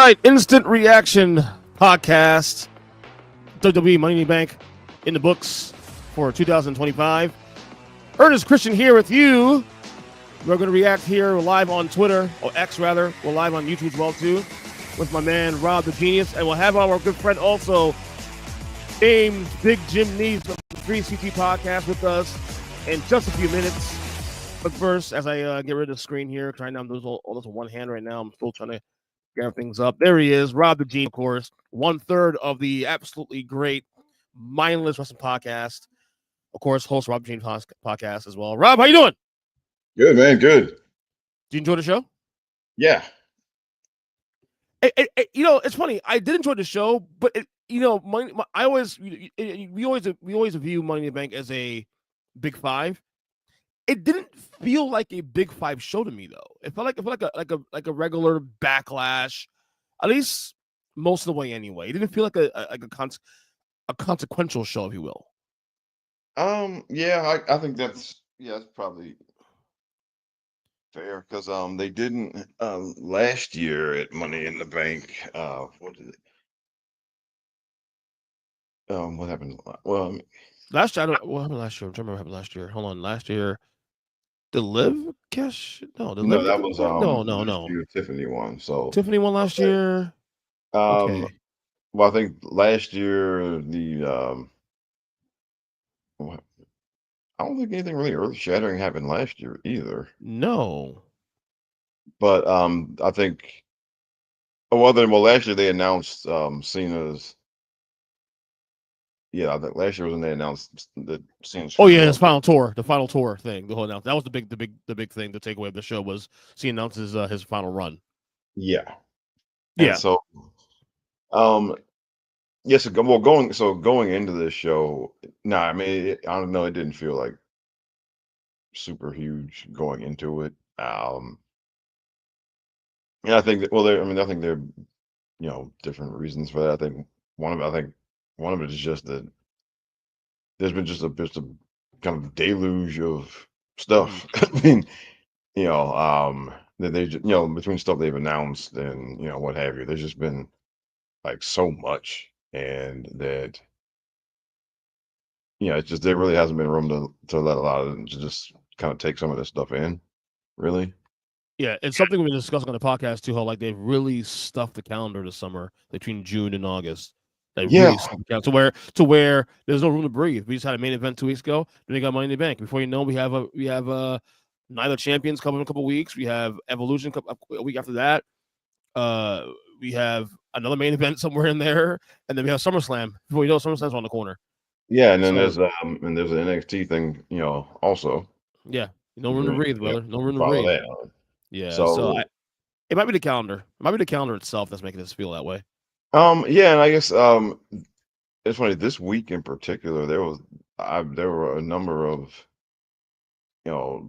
right, instant reaction podcast. WWE Money in the Bank in the books for 2025. Earnest Christian here with you. We're going to react here live on Twitter, or X rather. We're live on YouTube as well too, with my man Rob the Genius, and we'll have our good friend also, James Big Jim Nies from the 3CT podcast with us in just a few minutes. But first, as I get rid of the screen here, trying to do all this with one hand right now, I'm still trying to gather things up. There he is, Rob the Genius, of course, 1/3 of the absolutely great Mindless Wrestling podcast. Of course, host Rob the Genius podcast as well. Rob, how you doing? Good, man. Good. Did you enjoy the show? Yeah. It's funny. I did enjoy the show, but we always view Money in the Bank as a Big Five. It didn't feel like a Big Five show to me, though. It felt like a regular Backlash, at least most of the way anyway. It didn't feel like a consequential show, if you will. Yeah, I think that's probably fair because they didn't last year at Money in the Bank. What did it? What happened? Well, Last year, what happened last year? I'm trying to remember what happened last year. Hold on, last year. The Liv cash? No, that was no. Tiffany won. So Tiffany won last year. Okay. Well, I think last year I don't think anything really earth-shattering happened last year either. No. But I think last year they announced Cena's. Yeah, I think last year was when they announced that Cena's. Oh yeah, his final tour, the final tour thing, the whole announcement. That was the big thing. The takeaway of the show was Cena announces his final run. Yeah. Yeah. And so, yes. Going into this show, I mean, I don't know. It didn't feel like super huge going into it. And I think that, I think there are different reasons for that. I think one of it is just that there's been just a kind of deluge of stuff. I mean, that they between stuff they've announced and what have you, there's just been like so much, and that it's just there really hasn't been room to let a lot of them to just kind of take some of this stuff in, really. Yeah, it's something we've been discussing on the podcast too. How like they've really stuffed the calendar this summer between June and August. Really stuffed the calendar to where there's no room to breathe. We just had a main event 2 weeks ago. Then we got Money in the Bank. Before you know, we have Night of Champions coming in a couple of weeks. We have Evolution a week after that. We have another main event somewhere in there, and then we have SummerSlam. Before you know, SummerSlam's on the corner. Yeah, and then there's an NXT thing, also. Yeah, no room to breathe, brother. No room to breathe. Yeah, so it might be the calendar. It might be the calendar itself that's making us feel that way. Yeah, and I guess it's funny. This week in particular, there were a number of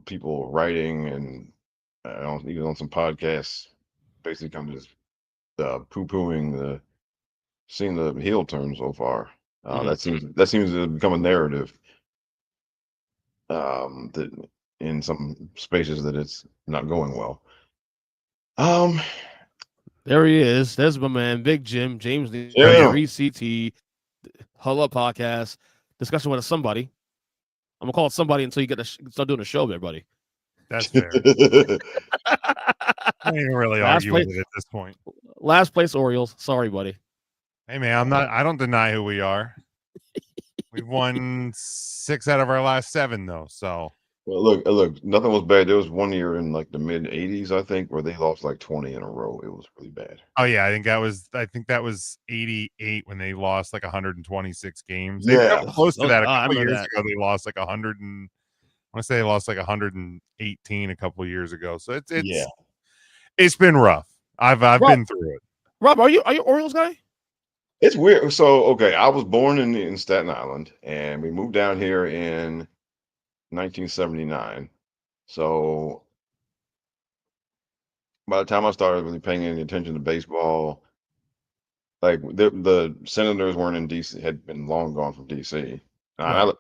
people writing and even on some podcasts, basically kind of just poo-pooing seeing the heel turn so far. That seems to become a narrative. That in some spaces that it's not going well. There he is. There's my man, Big Jim, James the 3CT Hull Up podcast, discussion with somebody. I'm gonna call it somebody until you start doing a show there, buddy. That's fair. I ain't really argue with it at this point. Last place Orioles. Sorry, buddy. Hey man, I don't deny who we are. We've won 6 out of our last 7 though, so. Well, look, nothing was bad. There was one year in like the mid 80s, I think, where they lost like 20 in a row. It was really bad. Oh yeah, I think that was 88 when they lost like 126 games. Yeah, they got close to that a couple years ago. They lost like 100 and I want to say they lost like 118 a couple of years ago. So it's been rough. I've been through it. Rob, are you Orioles guy? It's weird. So okay, I was born in Staten Island, and we moved down here in 1979. So by the time I started really paying any attention to baseball, like the Senators weren't in DC, had been long gone from DC. I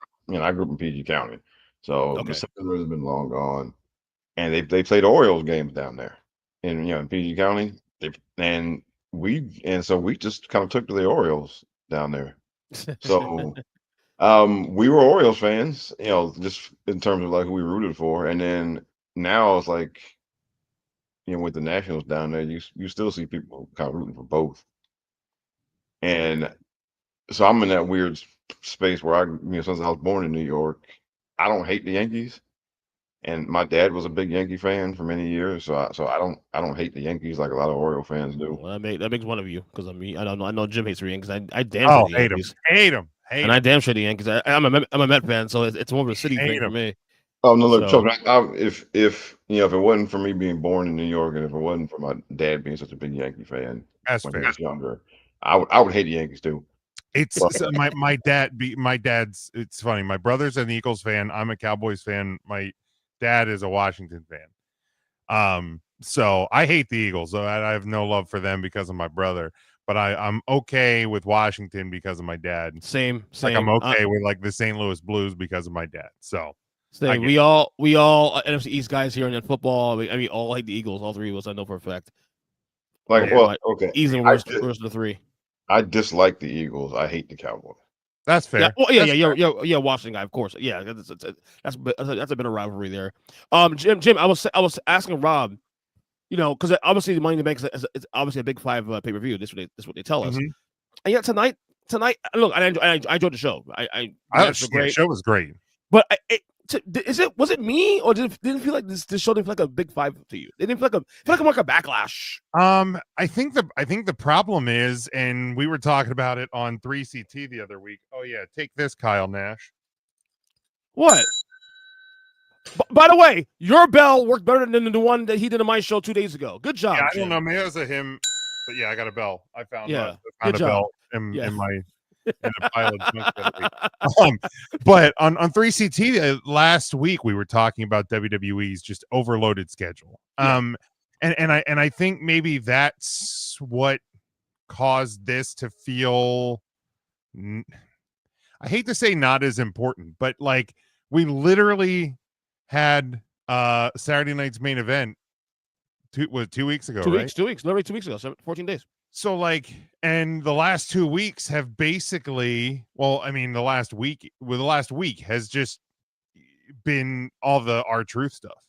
grew up in PG County, so the Senators have been long gone, and they played Orioles games down there in PG County. And we just kind of took to the Orioles down there. So we were Orioles fans, just in terms of like who we rooted for, and then now it's like, with the Nationals down there, you still see people kind of rooting for both, and so I'm in that weird space where since I was born in New York, I don't hate the Yankees, and my dad was a big Yankee fan for many years, so I don't hate the Yankees like a lot of Oriole fans do. Well, that makes one of you, because I know Jim hates the Yankees. I damn sure the hate Yankees. him. And I damn sure the Yankees. I'm a Met fan, so it's more of a city thing for me. Oh no! Look, so, if if it wasn't for me being born in New York, and if it wasn't for my dad being such a big Yankee fan when he was younger, I would hate the Yankees too. It's my dad's. It's funny. My brother's an Eagles fan. I'm a Cowboys fan. My dad is a Washington fan. So I hate the Eagles. So I have no love for them because of my brother. But I'm okay with Washington because of my dad. Same. Like I'm okay with like the St. Louis Blues because of my dad. So we all NFC East guys here in football. I mean, all like the Eagles. All three of us, I know for a fact. Like, well, okay, easily worst of the three. I dislike the Eagles. I hate the Cowboys. That's fair. Yeah, well, yeah, Washington guy, of course. Yeah, that's a bit of rivalry there. Jim, I was asking Rob, because obviously the Money in the Bank is obviously a big 5 pay-per-view. This is what they tell us. Mm-hmm. And yet tonight, look, I enjoyed the show. The show was great. But was it me, or didn't feel like this show didn't feel like a big 5 to you? It didn't feel like a backlash. I think the problem is, and we were talking about it on 3CT the other week. Oh yeah, take this, Kyle Nash. What? By the way, your bell worked better than the one that he did on my show 2 days ago. Good job. Yeah, I don't know. Maybe it was him, but yeah, I got a bell. I found a job. bell in my. In a pile of junk the other week. But on 3CT last week we were talking about WWE's just overloaded schedule. And I think maybe that's what caused this to feel, I hate to say not as important, but like we literally had Saturday night's main event 2 weeks ago, right? 2 weeks, literally 2 weeks ago, 14 days. So like, and the last 2 weeks have basically, the last week has just been all the R-Truth stuff.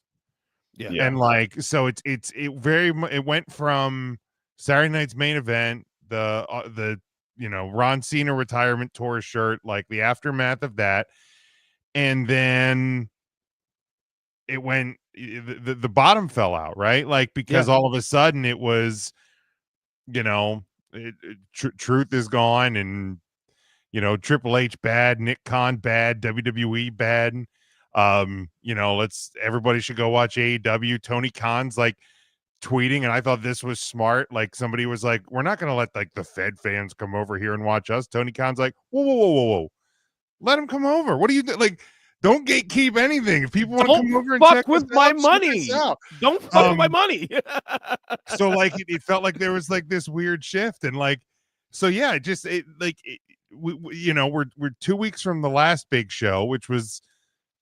Yeah. And like, so it went from Saturday night's main event, the Ron Cena retirement tour shirt, like the aftermath of that. And then it went, the bottom fell out, right? Like, because all of a sudden it was, Truth is gone, and Triple H bad, Nick Khan bad, WWE bad. Everybody should go watch AEW. Tony Khan's like tweeting, and I thought this was smart. Like somebody was like, "We're not gonna let like the Fed fans come over here and watch us." Tony Khan's like, "Whoa, let them come over. What do you like?" Don't gatekeep anything. If people want to come over and fuck with my money, don't fuck with my money. So like it felt like there was like this weird shift, and like, so yeah, we're 2 weeks from the last big show, which was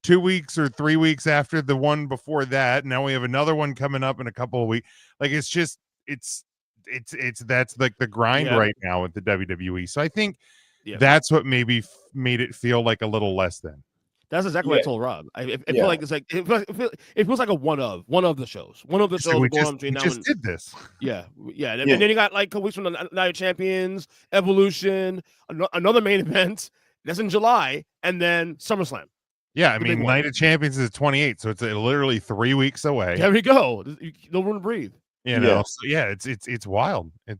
2 weeks or 3 weeks after the one before that. Now we have another one coming up in a couple of weeks. Like it's just that's like the grind right now with the WWE. So I think that's what maybe made it feel like a little less than. That's exactly what I told Rob. It feel like it's like it feels like a one of the shows. One of the shows we going on between now and did this. Yeah. And then you got like a couple weeks from the Night of Champions, Evolution, another main event that's in July, and then SummerSlam. Yeah, I mean, Night of Champions is 28, so it's literally 3 weeks away. There we go. No room to breathe. So it's wild. And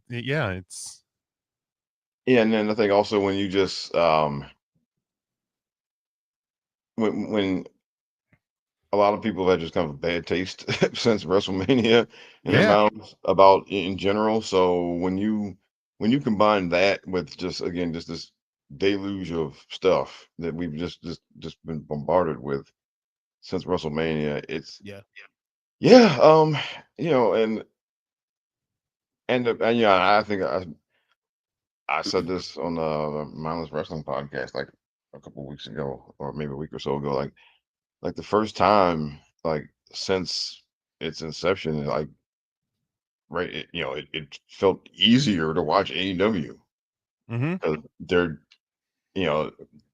then I think also when you just when a lot of people had just kind of a bad taste since WrestleMania in their mouths about in general. So when you combine that with just this deluge of stuff that we've just been bombarded with since WrestleMania, it's I think I said this on the Mindless Wrestling podcast like a couple of weeks ago, or maybe a week or so ago, like the first time like since its inception, like right? It felt easier to watch AEW Mm-hmm. because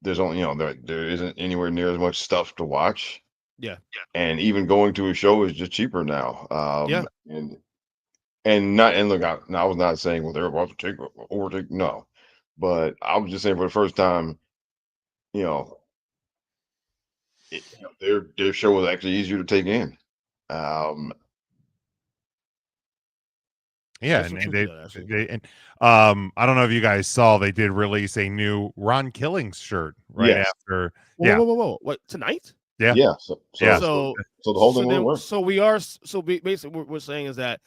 there's only, there isn't anywhere near as much stuff to watch. Yeah. And even going to a show is just cheaper now. Yeah. And look, I was not saying, well, they're about to overtake. No, but I was just saying for the first time, you know, their show was actually easier to take in. Yeah, There's some and truth to that, actually. I don't know if you guys saw, they did release a new Ron Killings shirt right Yes. after. Whoa. What, tonight? Yeah. Yeah. So Yeah. so the whole thing will work. So basically what we're saying is that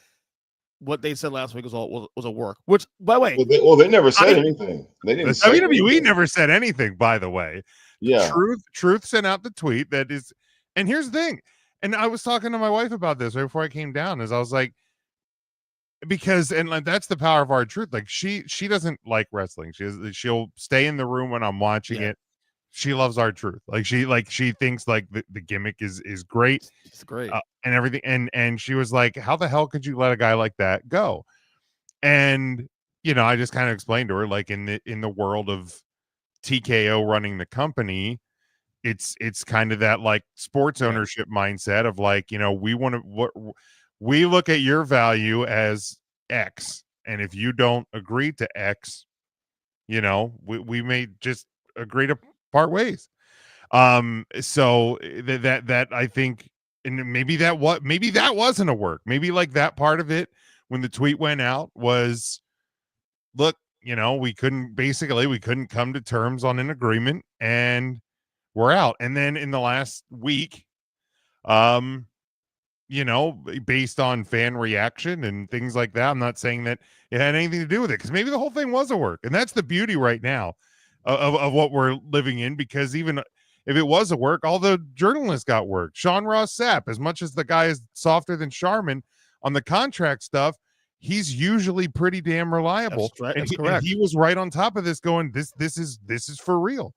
what they said last week was a work. Which, by the way, They never said anything. They The didn't say WWE anything. never said anything, by the way. Yeah. Truth sent out the tweet that is, and here's the thing, and I was talking to my wife about this right before I came down, as I was like, because, and like, that's the power of our truth. Like she doesn't like wrestling. She'll stay in the room when I'm watching it. She loves our truth. She thinks like the gimmick is great. It's great. And everything. And she was like, how the hell could you let a guy like that go? And, I just kind of explained to her, like, in the world of TKO running the company, it's kind of that like sports ownership mindset of like, we look at your value as X, and if you don't agree to X, we may just agree to part ways. So that I think, and maybe that wasn't a work. Maybe like that part of it when the tweet went out was, look, we couldn't come to terms on an agreement, and we're out. And then in the last week, based on fan reaction and things like that, I'm not saying that it had anything to do with it, because maybe the whole thing was a work. And that's the beauty right now of what we're living in, because even if it was a work, all the journalists got work. Sean Ross Sapp, as much as the guy is softer than Charmin on the contract stuff, he's usually pretty damn reliable. That's correct. And he was right on top of this, going, this is for real.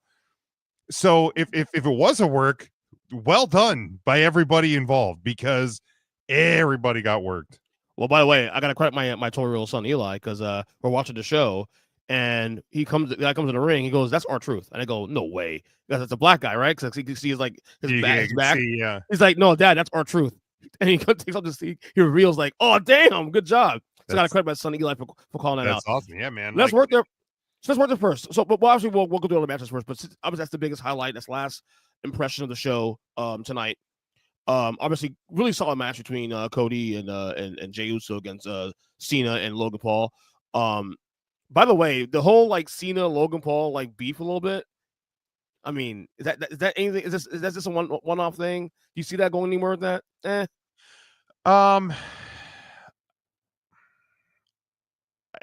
So if it was a work, well done by everybody involved, because everybody got worked. Well, by the way, I gotta credit my 12-year-old son Eli, because we're watching the show, and the guy comes in the ring. He goes, "That's our truth," and I go, "No way," because it's a black guy, right? Because he can see his back. See, He's like, "No, Dad, that's our truth," and he takes off the seat. He reveals like, "Oh, damn, good job." So I gotta credit my son Eli for calling that out. That's awesome, yeah, man. Let's work there. So let's work there first. So, but obviously we'll go through all the matches first. But obviously that's the biggest highlight. That's last impression of the show tonight. Obviously, really solid match between Cody and Jey Uso against Cena and Logan Paul. By the way, the whole like Cena Logan Paul like beef a little bit. I mean, is that anything? Is that just a one-off thing? Do you see that going anywhere with that?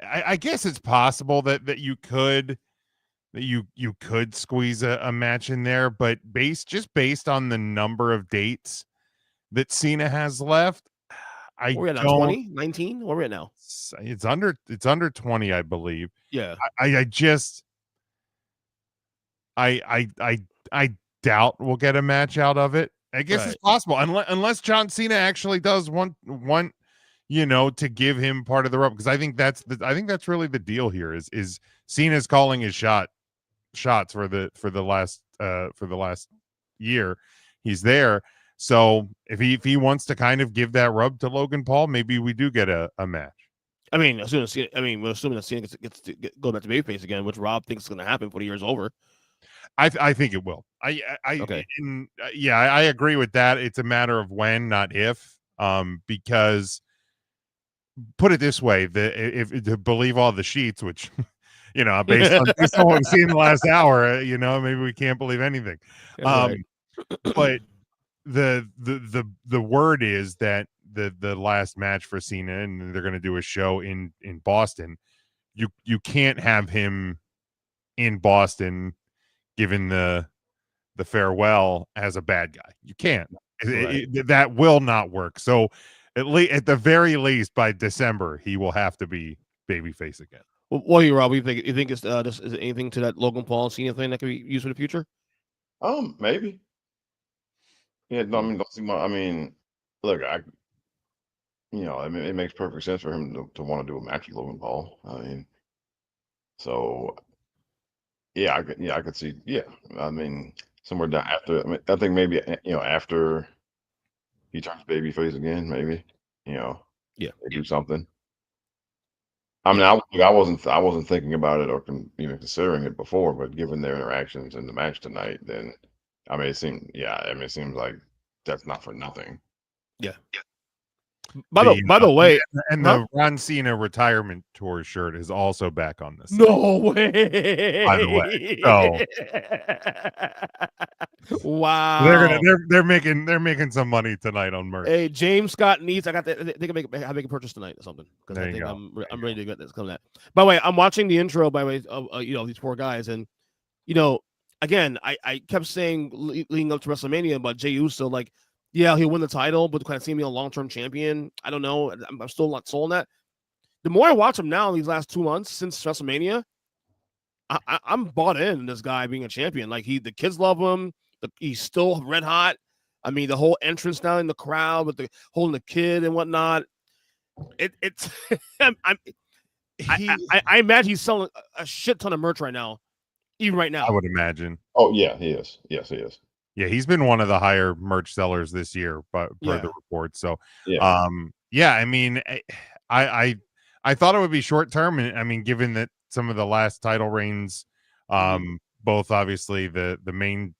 I guess it's possible that you could squeeze a match in there, but based on the number of dates that Cena has left, we're at 20, 19. Where are we at now? It's under 20, I believe. Yeah. I doubt we'll get a match out of it. I guess it's possible, unless John Cena actually does want to give him part of the rub, because I think that's really the deal here. Is Cena's calling his shots for the last year. He's there. So if he wants to kind of give that rub to Logan Paul, maybe we do get a match. I mean, we're assuming that Cena gets to go back to babyface again, which Rob thinks is going to happen before the year's over. I think it will. I agree with that. It's a matter of when, not if. Because put it this way, if to believe all the sheets, which based on what we've seen in the last hour, maybe we can't believe anything. But the word is that the last match for Cena, and they're going to do a show in Boston. You can't have him in Boston given the farewell as a bad guy. You can't. That will not work. So at the very least, by December, he will have to be babyface again. Well, what do you, Rob? You think it's is anything to that Logan Paul Cena thing that could be used for the future? Maybe. Yeah, no, I mean, don't see my. I mean, look, I mean, it makes perfect sense for him to want to do a match with Logan Paul. I mean, so yeah, I could see. Yeah, I mean, somewhere down after. I mean, I think maybe after he turns babyface again, maybe Yeah. they do something. I mean, Yeah. I wasn't thinking about it or even considering it before, but given their interactions in the match tonight, then I mean, it seems like that's not for nothing. Yeah. By the way, and huh? the Ron Cena retirement tour shirt is also back on this. No way. By the way, so wow. they're making some money tonight on merch. Hey, James Scott Nies, I got that. They can make a purchase tonight or something because There I you think go. I'm ready to get this coming out. By the way, I'm watching the intro. By the way, of these four guys, and again, I kept saying leading up to WrestleMania about Jey Uso, like, yeah, he'll win the title, but kind of see me a long-term champion. I don't know. I'm still not sold on that. The more I watch him now, these last 2 months since WrestleMania, I'm bought in this guy being a champion. Like the kids love him. He's still red hot. I mean, the whole entrance down in the crowd with the holding the kid and whatnot. It's I imagine he's selling a shit ton of merch right now, even right now. I would imagine. Oh yeah, he is. Yes, he is. Yeah, he's been one of the higher merch sellers this year, but per the report. So, Yeah. yeah, I mean, I thought it would be short term, and I mean, given that some of the last title reigns, both obviously the main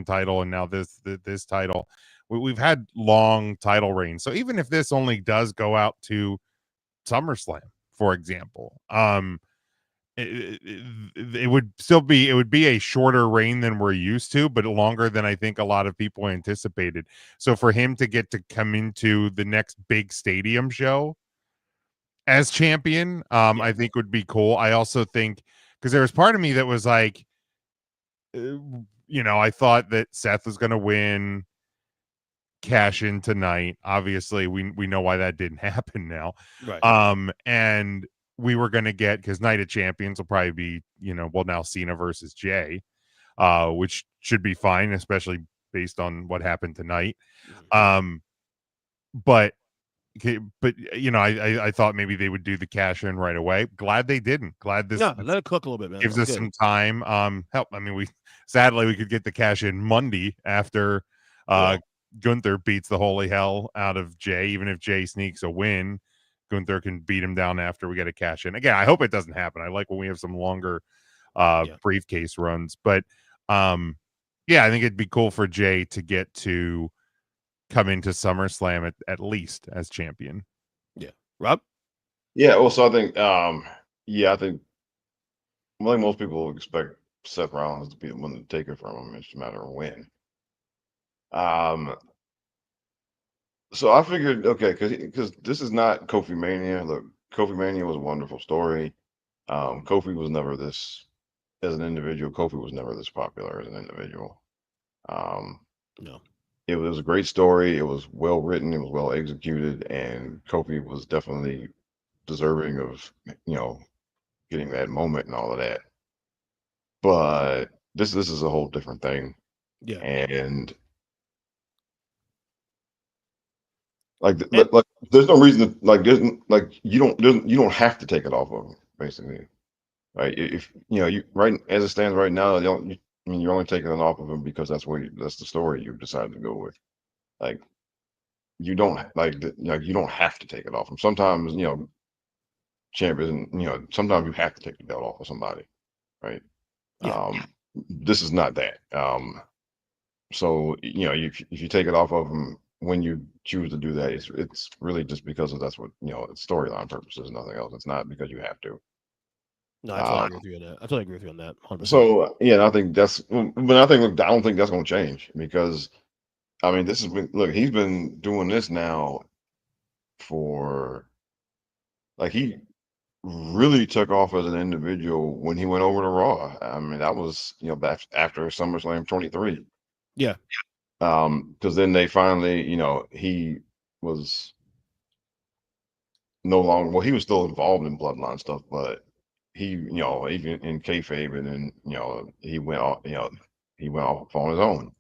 title and now this title, we've had long title reigns. So even if this only does go out to SummerSlam, for example, it would be a shorter reign than we're used to, but longer than I think a lot of people anticipated. So for him to get to come into the next big stadium show as champion, I think would be cool. I also think because there was part of me that was like, I thought that Seth was going to win, cash in tonight. Obviously, we know why that didn't happen now. Right. And we were going to get, because Night of Champions will probably be, now Cena versus Jay, which should be fine, especially based on what happened tonight. But I thought maybe they would do the cash in right away. Glad they didn't. Glad this let it cook a little bit, man. gives us some time. Help. I mean, we could get the cash in Monday after Gunther beats the holy hell out of Jay. Even if Jay sneaks a win, Gunther can beat him down after we get a cash in. Again, I hope it doesn't happen. I like when we have some longer briefcase runs. But I think it'd be cool for Jay to get to come into SummerSlam at least as champion. Yeah. Rob? Yeah, also I think I think most people expect Seth Rollins to be the one to take it from him. It's just a matter of when. So I figured, okay, because this is not Kofi Mania. Look, Kofi Mania was a wonderful story. Kofi was never this as an individual. Kofi was never this popular as an individual. No. It was a great story. It was well written. It was well executed, and Kofi was definitely deserving of getting that moment and all of that. But this is a whole different thing. Yeah. And like there's no reason to you don't have to take it off of them, basically. Right? If you right as it stands right now, you're only taking it off of him because that's the story you decided to go with. Like you don't you don't have to take it off him. Sometimes champions, sometimes you have to take the belt off of somebody, right? Yeah. This is not that. So if you take it off of them when you choose to do that, it's really just because that's what it's storyline purposes, nothing else. It's not because you have to. No, I totally agree with you on that. I totally agree with you on that. 100%. So I think but I don't think that's going to change because I mean this has been he's been doing this now for he really took off as an individual when he went over to Raw. I mean that was back after SummerSlam 23. Yeah. Because then they finally, he was no longer, well, he was still involved in bloodline stuff, but he, even in kayfabe, and then, he went off, he went off on his own.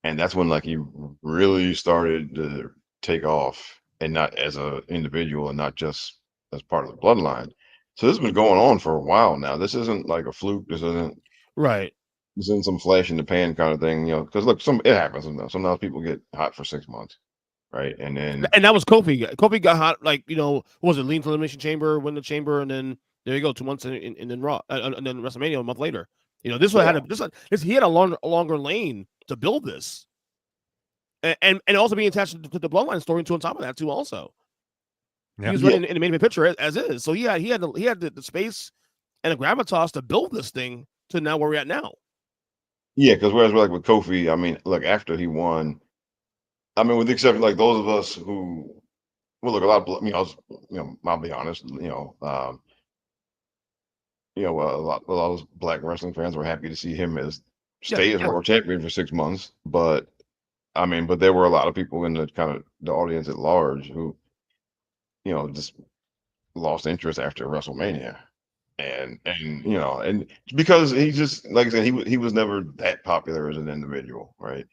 And that's when he really started to take off and not as an individual and not just as part of the bloodline. So this has been going on for a while now. This isn't like a fluke. Right. This isn't some flash in the pan kind of thing, because look, it happens sometimes. Sometimes people get hot for 6 months, right? And then And that was Kofi. Kofi got hot, like, what was it, lean to Elimination Chamber, win the Chamber, and then there you go, 2 months and then Raw, and then WrestleMania a month later. This one had he had a longer lane to build this, and also being attached to the Bloodline story too. On top of that, too, also he was running in the main event picture as is. So he had the space and the gravitas to build this thing to now where we're at now. Yeah, because whereas like with Kofi, I mean, look, after he won, I mean, with the exception like those of us who, well, look, a lot of I'll be honest, a lot of black wrestling fans were happy to see him stay as world champion for 6 months. But I mean, there were a lot of people in the kind of the audience at large who, just lost interest after WrestleMania. And because he just, like I said, he was never that popular as an individual, right?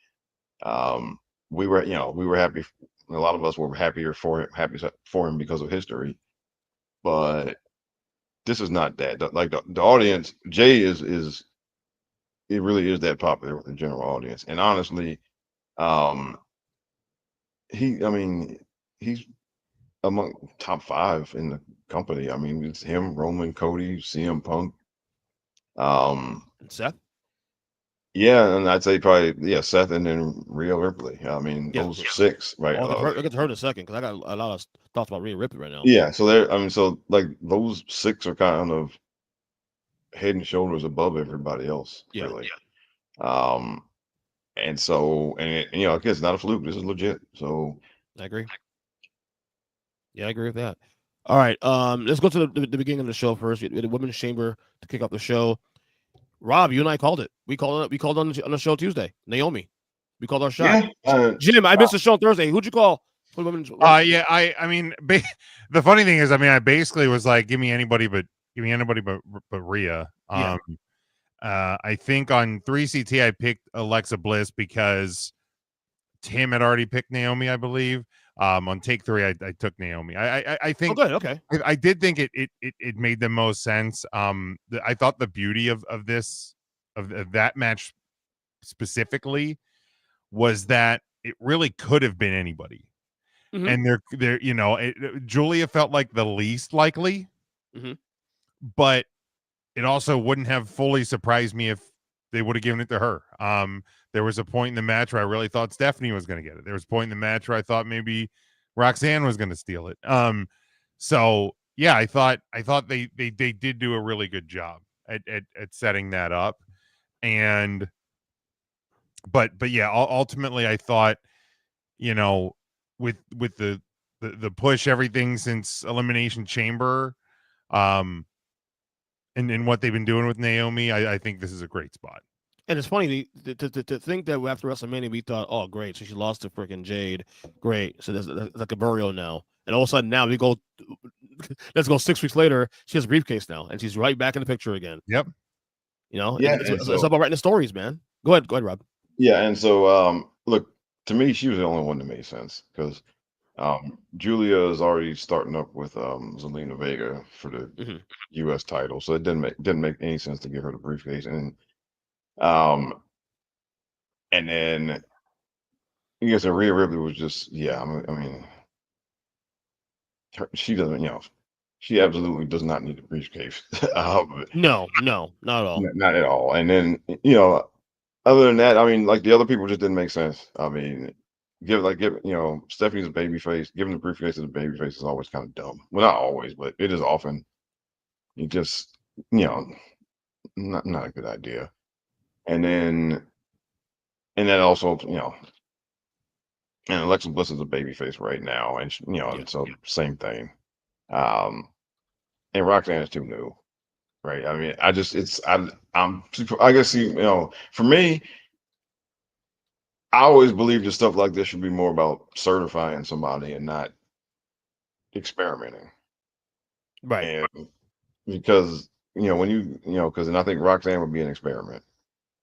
We were happy. A lot of us were happy for him because of history, but this is not that. Like the audience, Jay is it really is that popular with the general audience. And honestly, he's among top 5 in the company. I mean, it's him, Roman, Cody, CM Punk, and Seth. Yeah, and I'd say probably Seth and then Rhea Ripley. I mean, those 6, right? I'll get to her in a second because I got a lot of thoughts about Rhea Ripley right now. Yeah, so like those 6 are kind of head and shoulders above everybody else, really. And so, again, it's not a fluke. This is legit. So I agree. Yeah, I agree with that. All right, let's go to the beginning of the show first. We had the Women's Chamber to kick off the show. Rob, you and I called it. We called on the show Tuesday. Naomi, we called our shot. Jim, I missed the show on Thursday. Who'd you call for the women's? Yeah, I mean, the funny thing is, I mean, I basically was like, give me anybody but Rhea. I think on 3CT I picked Alexa Bliss because Tim had already picked Naomi, I believe. On take 3, I took Naomi. I think. Oh, good. Okay. I did think it made the most sense. I thought the beauty of that match specifically was that it really could have been anybody, and Julia felt like the least likely, but it also wouldn't have fully surprised me if they would have given it to her. There was a point in the match where I really thought Stephanie was going to get it. There was a point in the match where I thought maybe Roxanne was going to steal it. So yeah, I thought they did do a really good job at setting that up. And but yeah, ultimately I thought, with the push, everything since Elimination Chamber, and what they've been doing with Naomi, I think this is a great spot. And it's funny to think that after WrestleMania we thought, oh great, so she lost to freaking Jade, great, so there's like a burial now, and all of a sudden now let's go 6 weeks later, she has a briefcase now, and she's right back in the picture again. Yep. It's about writing the stories, man. Go ahead, Rob. Yeah, and so look, to me, she was the only one that made sense because Julia is already starting up with Zelina Vega for the U.S. title, so it didn't make any sense to give her the briefcase. And then I guess Rhea Ripley was just I mean she doesn't, she absolutely does not need the briefcase. No, not at all. Not at all. And then other than that, I mean, like the other people just didn't make sense. I mean, give Stephanie's a baby face. Giving the briefcase to the baby face is always kind of dumb. Well, not always, but it is often. You just not a good idea. And then also and Alexa Bliss is a baby face right now, and so same thing. And Roxanne is too new, right? I mean, I'm super, I guess for me, I always believe that stuff like this should be more about certifying somebody and not experimenting, right? And because when and I think Roxanne would be an experiment.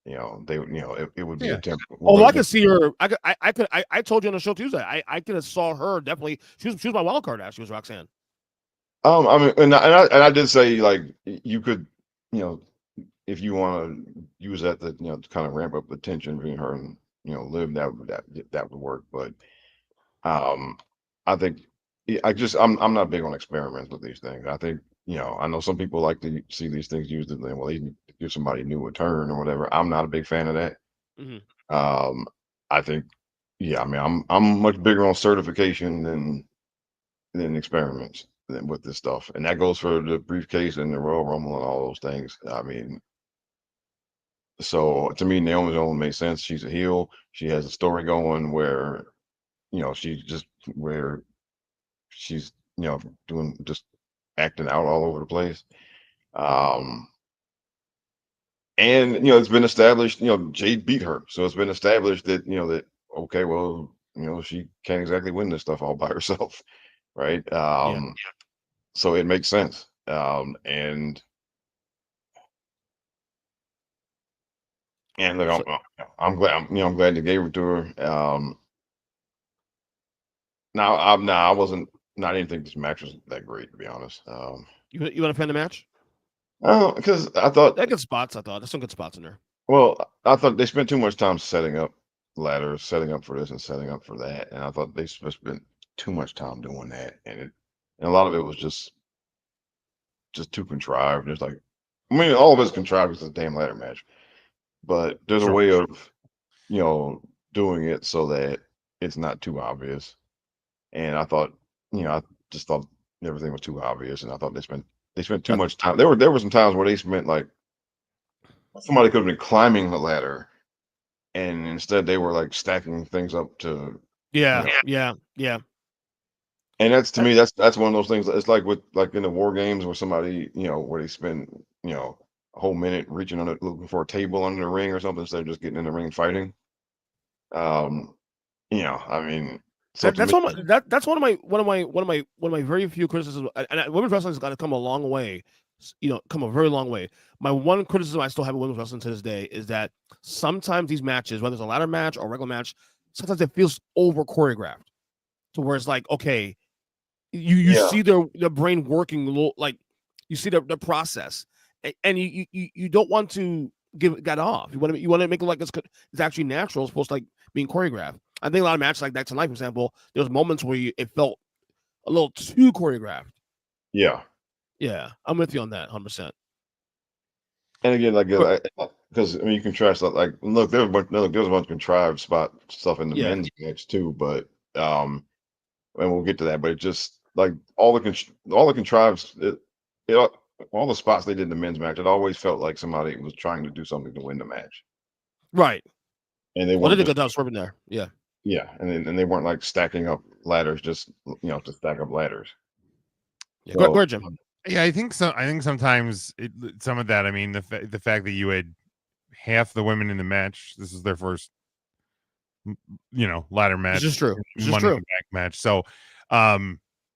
it would be Yeah. a temp. Oh, I could see her. I told you on the show Tuesday. I could have saw her definitely. She was my wild card. Actually, was Roxanne. I mean, and I did say like you could, if you want to use that to kind of ramp up the tension between her and Liv, that would work. But I think I'm not big on experiments with these things. I think I know some people like to see these things used and then even give somebody new a turn or whatever. I'm not a big fan of that. Mm-hmm. I think I mean I'm much bigger on certification than experiments with this stuff, and that goes for the briefcase and the Royal Rumble and all those things. I mean, so to me, Naomi only makes sense. She's a heel. She has a story going where where she's doing just acting out all over the place. And it's been established. Jade beat her, so it's been established that that okay, well, she can't exactly win this stuff all by herself, right? Yeah. So it makes sense. And look, I'm glad I'm glad they gave it to her. I wasn't. I didn't think this match was that great, to be honest. You want to fan the match? Because I thought, They had good spots. I thought there's some good spots in there. well, I thought they spent too much time setting up ladders, setting up for this and setting up for that, and I thought they spent too much time doing that, and a lot of it was just too contrived. It's like, I mean, all of it's contrived. It's a damn ladder match, but there's a Sure. way of doing it so that it's not too obvious. And I thought, I just thought everything was too obvious, and I thought they spent too much time. There were some times where they spent like somebody could have been climbing the ladder, and instead they were like stacking things up to. Yeah. you know, Yeah. and that's to me that's one of those things. It's like with like in the war games where somebody where they spend a whole minute reaching under looking for a table under the ring or something instead of just getting in the ring and fighting. I mean, so to That's me, that's one of my very few criticisms. And women's wrestling has got to come a long way. Come a very long way. My one criticism I still have of women's wrestling to this day is that sometimes these matches, whether it's a ladder match or a regular match, sometimes it feels over choreographed. To where it's like, okay, you see their brain working a little, like you see the process, and you don't want to give that off. You want to make it like it's actually natural, it's supposed to like being choreographed. I think a lot of matches like that tonight, for example, there was moments where it felt a little too choreographed. yeah. Yeah, I'm with you on that, 100%. And again, like, because I mean, you contrast that. Like, look, there's a bunch of contrived spot stuff in the men's match too, but and we'll get to that. But it just like all the contrived, all the spots they did in the men's match, it always felt like somebody was trying to do something to win the match, Right. and they Well, they weren't did just good job swerving there. Yeah. and they weren't like stacking up ladders, just to stack up ladders. Yeah. Go ahead, Jim. Yeah, I think so. I think sometimes some of that. I mean, the fact that you had half the women in the match. This is their first, ladder match. This is true. Money in the Bank match. So,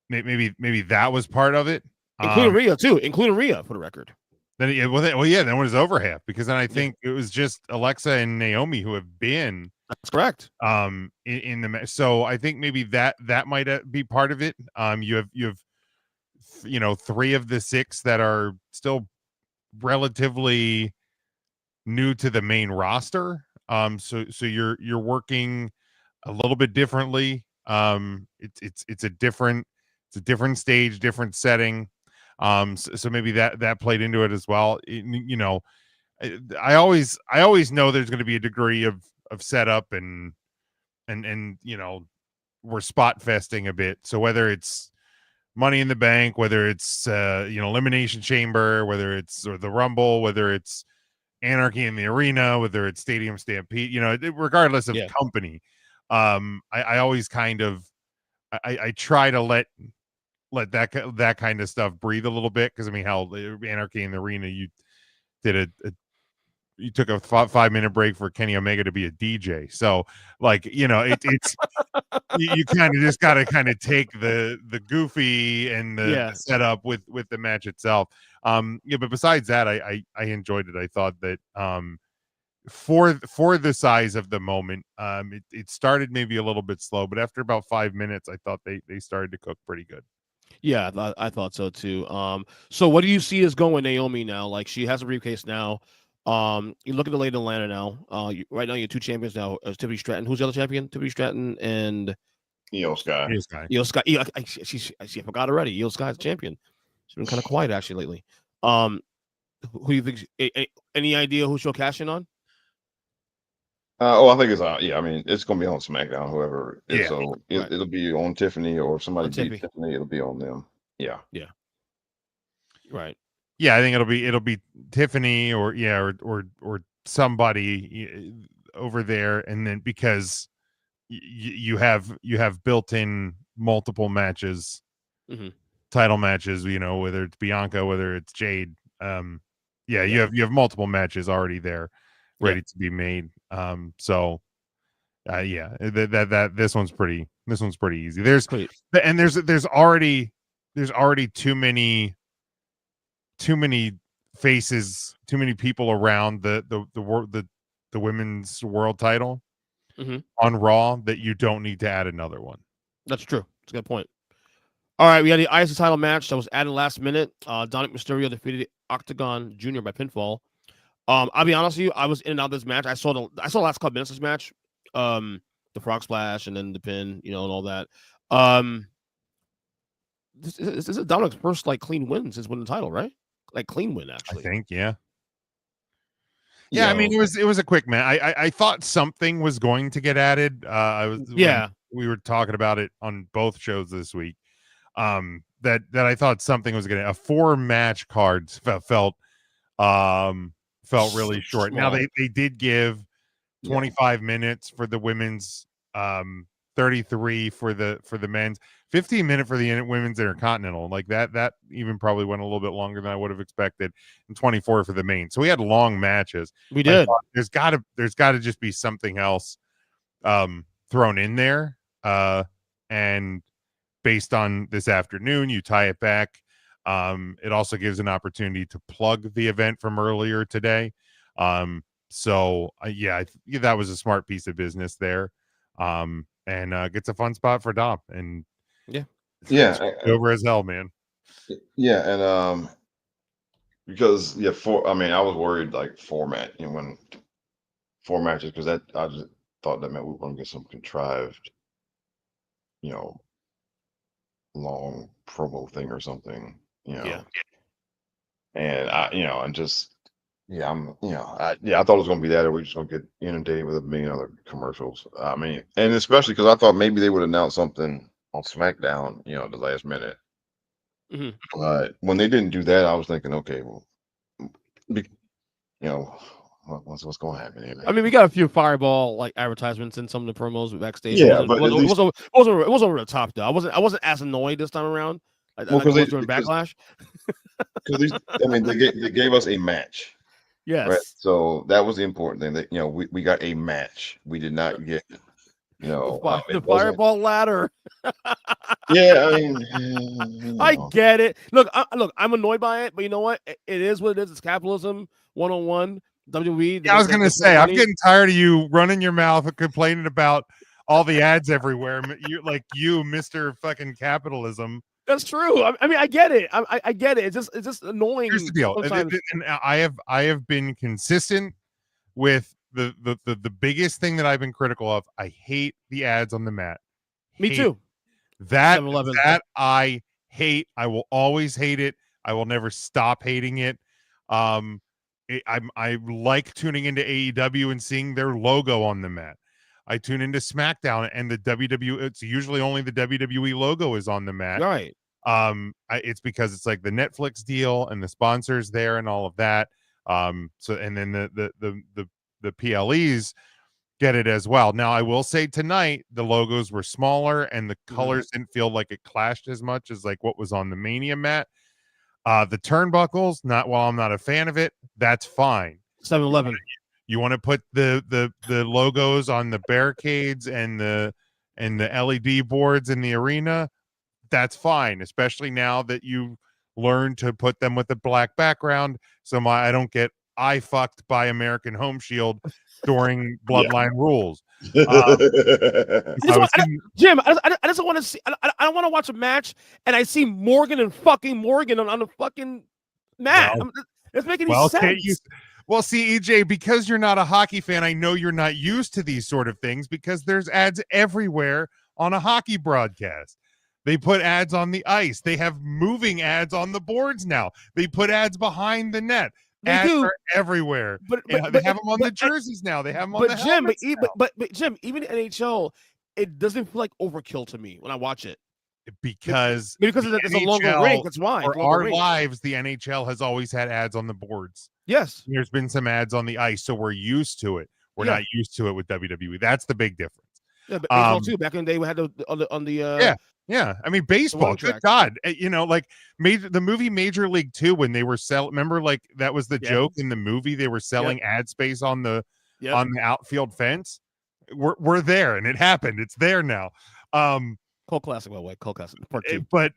maybe that was part of it, including Rhea too. Including Rhea, for the record. Then then it was over half, because then I think it was just Alexa and Naomi who have been. That's correct. In the match. So I think maybe that might be part of it. You have 3 of the 6 that are still relatively new to the main roster. So you're working a little bit differently. It's a different stage, different setting. So maybe that played into it as well. I always know there's going to be a degree of setup and we're spot festing a bit. So whether it's Money in the Bank, whether it's Elimination Chamber, whether it's or the Rumble, whether it's Anarchy in the Arena, whether it's Stadium Stampede, regardless of company, I always kind of I try to let that kind of stuff breathe a little bit, because I mean, hell, Anarchy in the Arena, you did you took a 5-minute break for Kenny Omega to be a DJ. So like, it's you kind of just got to kind of take the goofy and the setup with the match itself. But besides that, I enjoyed it. I thought that for the size of the moment. It started maybe a little bit slow, but after about 5 minutes, I thought they started to cook pretty good. Yeah, I thought so too. So what do you see is going with Naomi now? Like she has a briefcase now. You look at the lady in Atlanta now. Right now, you have 2 champions now. Tiffany Stratton. Who's the other champion? Tiffany Stratton and Sky. Yes, guy. Io Sky. I forgot already. Io Sky's champion. She's been kind of quiet actually lately. Who do you think? Any idea who she'll cash in on? I think it's I mean, it's gonna be on SmackDown. Whoever, Yeah. so Right. it'll be on Tiffany, or if somebody On beat Tiffy. Tiffany, it'll be on them. Yeah. Right. Yeah, I think it'll be Tiffany or somebody over there, and then because you have built-in multiple matches, title matches, whether it's Bianca, whether it's Jade. You have multiple matches already there ready to be made. So that this one's pretty easy. There's already too many faces, too many people around the women's world title on Raw that you don't need to add another one. That's true. That's a good point. All right, we had the IC title match that was added last minute. Dominic Mysterio defeated Octagon Jr. by pinfall. I'll be honest with you, I was in and out of this match. I saw the last couple minutes of this match. The frog splash and then the pin, and all that. This is Dominic's first clean win since winning the title, right? Like clean win, actually. I think, yeah. Yeah, I mean, it was a quick match. I thought something was going to get added. We were talking about it on both shows this week. That I thought something was going to, a 4-match card felt really short. Small. Now they did give 25 minutes for the women's, 33 for the men's, 15-minute for the women's Intercontinental. Like that even probably went a little bit longer than I would have expected, and 24 for the main. So we had long matches. We did. There's got to just be something else thrown in there, and based on this afternoon, you tie it back. It also gives an opportunity to plug the event from earlier today. So that was a smart piece of business there. And gets a fun spot for Dom, and over as hell, man. And because I was worried like format, when 4 matches, because I just thought that meant we were going to get some contrived, long promo thing or something, and I thought it was going to be that, or we're just going to get inundated with a million other commercials. I mean, and especially because I thought maybe they would announce something on SmackDown, the last minute. But when they didn't do that, I was thinking, okay, well, what's going to happen here? I mean, we got a few Fireball advertisements in some of the promos backstage. Yeah, it wasn't over the top though. I wasn't as annoyed this time around. Because during Backlash. Because they gave us a match. Yes. Right? So that was the important thing. That we got a match. We did not get the Fireball ladder. Yeah, I mean, I get it. Look, I'm annoyed by it, but you know what? It is what it is. It's capitalism 101. WWE. I was gonna say, I'm getting tired of you running your mouth and complaining about all the ads everywhere. You, Mr. fucking capitalism. That's true. I mean, I get it. I get it. It's just annoying. Here's the deal. And I have been consistent with the biggest thing that I've been critical of. I hate the ads on the mat. Me too. That I hate. I will always hate it. I will never stop hating it. I like tuning into AEW and seeing their logo on the mat. I tune into SmackDown and the WWE. It's usually only the WWE logo is on the mat. Right. It's because it's like the Netflix deal and the sponsors there and all of that. So and then the PLEs get it as well. Now I will say tonight the logos were smaller and the colors didn't feel like it clashed as much as like what was on the Mania mat. The turnbuckles, while I'm not a fan of it, that's fine. 7-Eleven. You want to put the logos on the barricades and the LED boards in the arena, that's fine, especially now that you learn to put them with a black background. So I don't get I fucked by American Home Shield during Yeah. Bloodline Rules. I I was Jim, I just want to see. I don't want to watch a match and I see Morgan and fucking Morgan on the fucking mat. It's making any sense. Well, see, EJ, because you're not a hockey fan, I know you're not used to these sort of things because there's ads everywhere on a hockey broadcast. They put ads on the ice. They have moving ads on the boards now. They put ads behind the net. Ads are everywhere. But they have them on the jerseys now. They have them on the helmets now. But Jim, even NHL, it doesn't feel like overkill to me when I watch it. Because it's a longer rink. That's why. For our lives, the NHL has always had ads on the boards. Yes. There's been some ads on the ice, so we're used to it. We're not used to it with WWE. That's the big difference. Yeah, but baseball too. Back in the day, we had on the yeah. I mean, baseball. Good God, like the movie Major League 2 when they were selling. Remember, like that was the joke in the movie. They were selling ad space on the outfield fence. We're there, and it happened. It's there now. Cult Classic, by the way. Cult Classic Part 2. But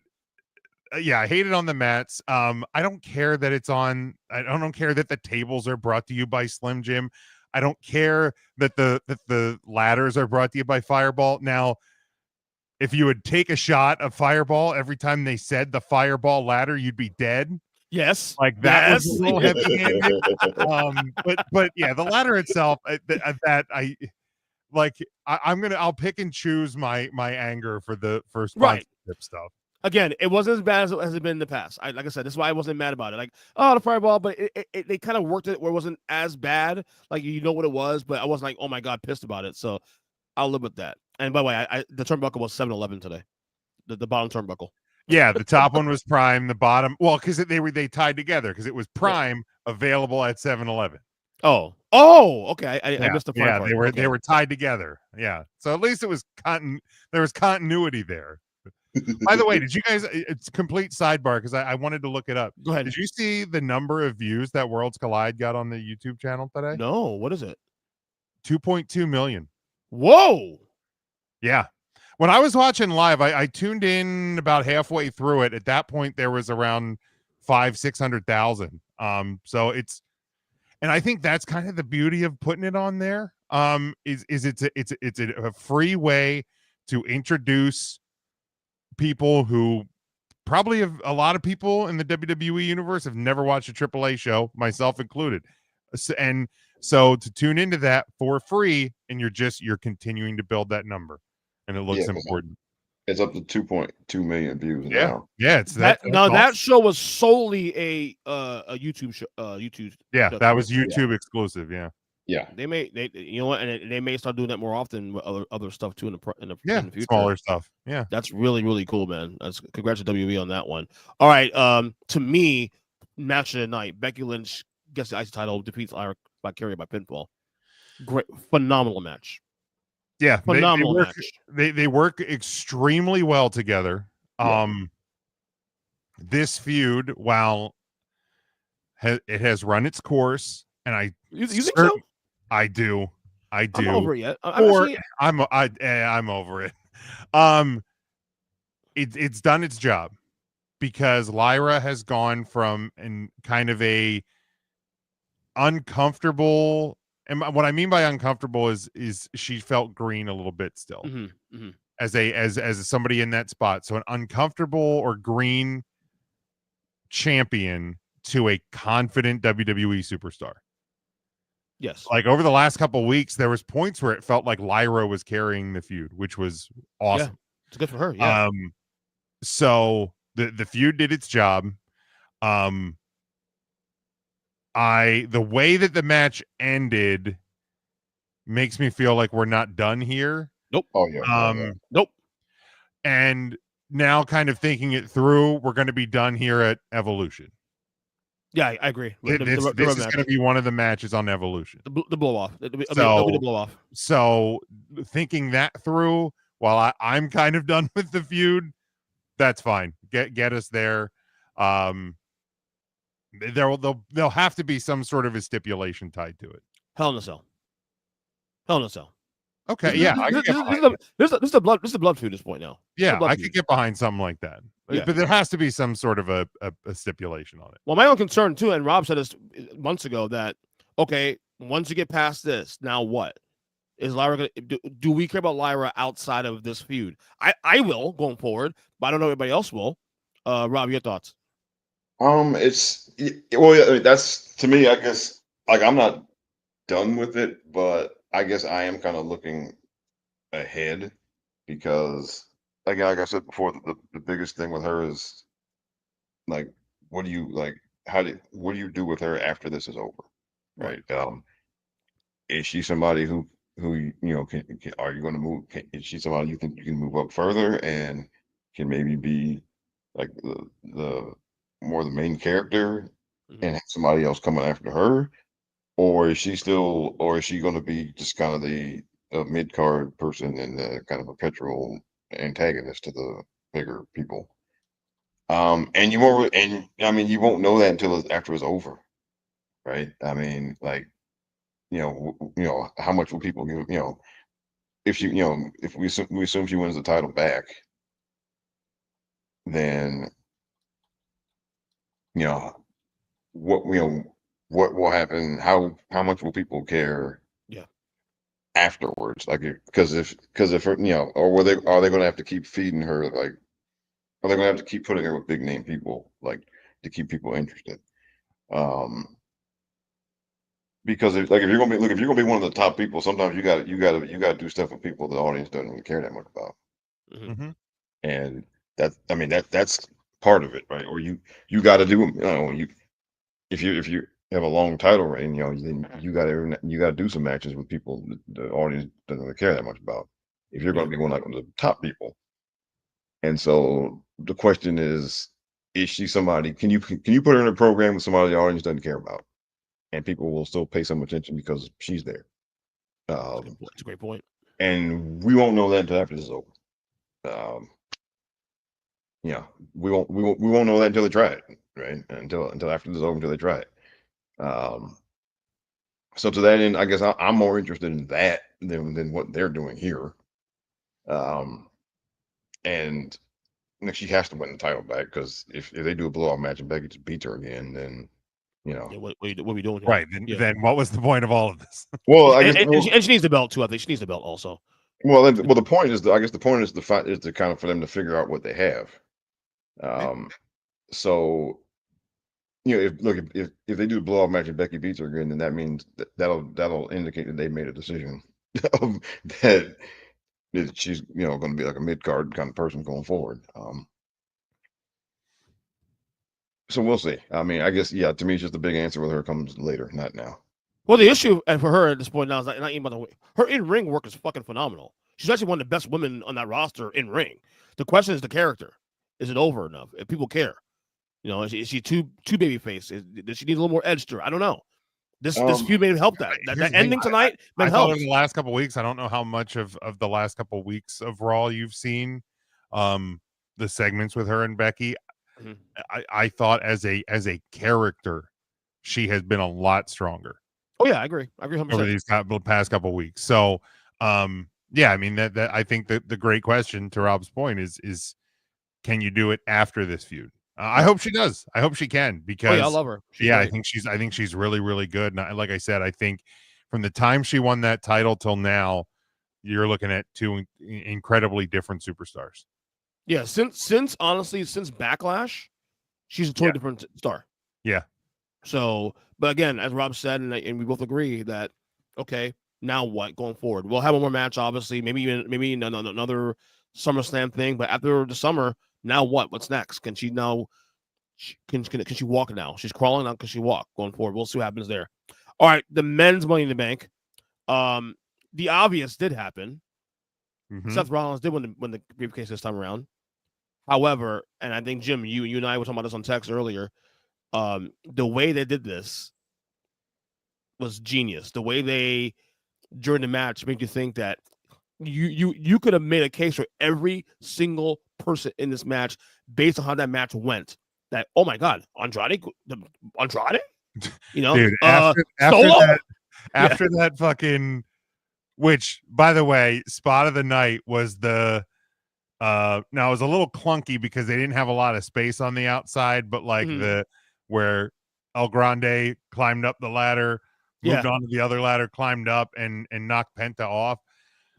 I hate it on the mats. I don't care that it's on. I don't care that the tables are brought to you by Slim Jim. I don't care that the ladders are brought to you by Fireball. Now, if you would take a shot of Fireball every time they said the Fireball ladder, you'd be dead. Yes, like that was a little heavy-handed. But yeah, the ladder itself, I'll pick and choose my anger for the first sponsorship stuff. Again, it wasn't as bad as it has been in the past. Like I said, that's why I wasn't mad about it. Like, oh, the Fireball, but they kind of worked it where it wasn't as bad. Like, you know what it was, but I wasn't like, oh my God, pissed about it. So I'll live with that. And by the way, the turnbuckle was 7-Eleven today. The bottom turnbuckle. Yeah, the top one was Prime. The bottom, well, because they tied together because it was Prime available at 7-Eleven. Oh, okay. I missed the front part. They were tied together. Yeah, so at least it was there was continuity there. By the way, did you guys? It's a complete sidebar because I wanted to look it up. Go ahead. Did you see the number of views that Worlds Collide got on the YouTube channel today? No. What is it? 2.2 million. Whoa. Yeah. When I was watching live, I tuned in about halfway through it. At that point, there was around 500,000-600,000. So it's, and I think that's kind of the beauty of putting it on there. Is it's a free way to introduce people who probably have, a lot of people in the WWE universe have never watched a AAA show, myself included. And so to tune into that for free, and you're continuing to build that number, and it looks important. It's up to 2.2 million views now. Yeah, it's that. Now that show was solely a YouTube show. YouTube. Yeah, that was YouTube exclusive. Yeah. Yeah, they you know what, and they may start doing that more often with other stuff too in the future. Smaller stuff. Yeah, that's really, really cool, man. Congrats to WWE on that one. All right, to me, match of the night: Becky Lynch gets the IC title, defeats Ira by pinfall. Great, phenomenal match. Yeah, phenomenal match. They work extremely well together. This feud, while it has run its course, and you think so? I do. I'm over it yet. I'm over it. It's done its job because Lyra has gone from kind of a uncomfortable, and what I mean by uncomfortable is she felt green a little bit still as somebody in that spot. So an uncomfortable or green champion to a confident WWE superstar. Yes. Like over the last couple of weeks, there was points where it felt like Lyra was carrying the feud, which was awesome. Yeah, it's good for her. Yeah. So the feud did its job. The way that the match ended makes me feel like we're not done here. Nope. Oh yeah. Nope. And now kind of thinking it through, we're going to be done here at Evolution. Yeah, I agree. This is going to be one of the matches on Evolution. The blow off. It'll be the blow off. So thinking that through, while I'm kind of done with the feud, that's fine. Get us there. There'll have to be some sort of a stipulation tied to it. Hell in a Cell. Okay, yeah, I This, could get this, behind this, it. this is a blood feud at this point now. Yeah, I could get behind something like that. Yeah. But there has to be some sort of a stipulation on it. Well, my own concern too, and Rob said this months ago, that okay, once you get past this, now what? Is Lyra gonna do we care about Lyra outside of this feud? I will going forward, but I don't know if everybody else will. Rob, your thoughts? It's well, yeah, I mean, that's to me. I guess like I'm not done with it, but I guess I am kind of looking ahead because, again, like I said before, the biggest thing with her is like, what do you like? What do you do with her after this is over, right? Is she somebody who can are you going to move? Is she somebody you think you can move up further and can maybe be like the more the main character and have somebody else coming after her, or is she going to be just kind of the mid card person and kind of a perpetual antagonist to the bigger people? And I mean, you won't know that until after it's over, right? I mean, like, how much will people give, if if we assume she wins the title back, then, you know, what will happen? How much will people care? Yeah. Afterwards, like, because if her, or are they going to have to keep feeding her, like, are they going to have to keep putting her with big name people, like, to keep people interested? Because if you're gonna be one of the top people, sometimes you gotta do stuff with people the audience doesn't really care that much about. Mm-hmm. And that's part of it, right? Or you got to do, if you have a long title reign, then you got to do some matches with people that the audience doesn't really care that much about. If you're going to be one of the top people, and so the question is she somebody? Can you put her in a program with somebody the audience doesn't care about, and people will still pay some attention because she's there? That's a great point. And we won't know that until after this is over. We won't know that until they try it, right? Until after this is over, until they try it. So to that end, I guess I'm more interested in that than what they're doing here. And she has to win the title back, because if they do a blowout match and Becky just beats her again, then what are we doing here? Right. Then what was the point of all of this? Well, I guess, and she needs the belt too. I think she needs the belt also. Well, the point is, I guess the point is to kind of for them to figure out what they have. So if they do a blowout match and Becky beats her again, then that means that'll indicate that they made a decision that she's going to be like a mid card kind of person going forward. So we'll see. I mean, I guess, to me, it's just the big answer with her comes later, not now. Well, the issue for her at this point now is not even about her in-ring work is fucking phenomenal. She's actually one of the best women on that roster in ring. The question is the character. Is it over enough? If people care, is she too baby face? Does she need a little more edge to her? I don't know. This feud may help that. That ending tonight may help. In the last couple of weeks, I don't know how much of the last couple of weeks of Raw you've seen, the segments with her and Becky. Mm-hmm. I thought as a character, she has been a lot stronger. Oh yeah, I agree 100%. Over these past couple of weeks. So, yeah, I mean that I think that the great question, to Rob's point, is can you do it after this feud? I hope she does. I hope she can, because I love her. I think she's really, really good. And like I said, I think from the time she won that title till now, you're looking at two incredibly different superstars. Yeah, since Backlash, she's a totally different star. Yeah. So, but again, as Rob said, and we both agree that, okay, now what going forward? We'll have one more match, obviously, maybe another SummerSlam thing. But after the summer, now what? What's next? Can she now? Can she walk now? She's crawling now. Can she walk going forward? We'll see what happens there. All right, the men's Money in the Bank. The obvious did happen. Mm-hmm. Seth Rollins did win the briefcase this time around. However, and I think Jim, you and I were talking about this on text earlier. The way they did this was genius. The way they during the match made you think that you could have made a case for every single person in this match based on how that match went. That, oh my God, Andrade, dude, after Solo? that fucking which, by the way, spot of the night was the now it was a little clunky because they didn't have a lot of space on the outside, but like Mhm. where El Grande climbed up the ladder, moved Yeah. on to the other ladder, climbed up and knocked Penta off.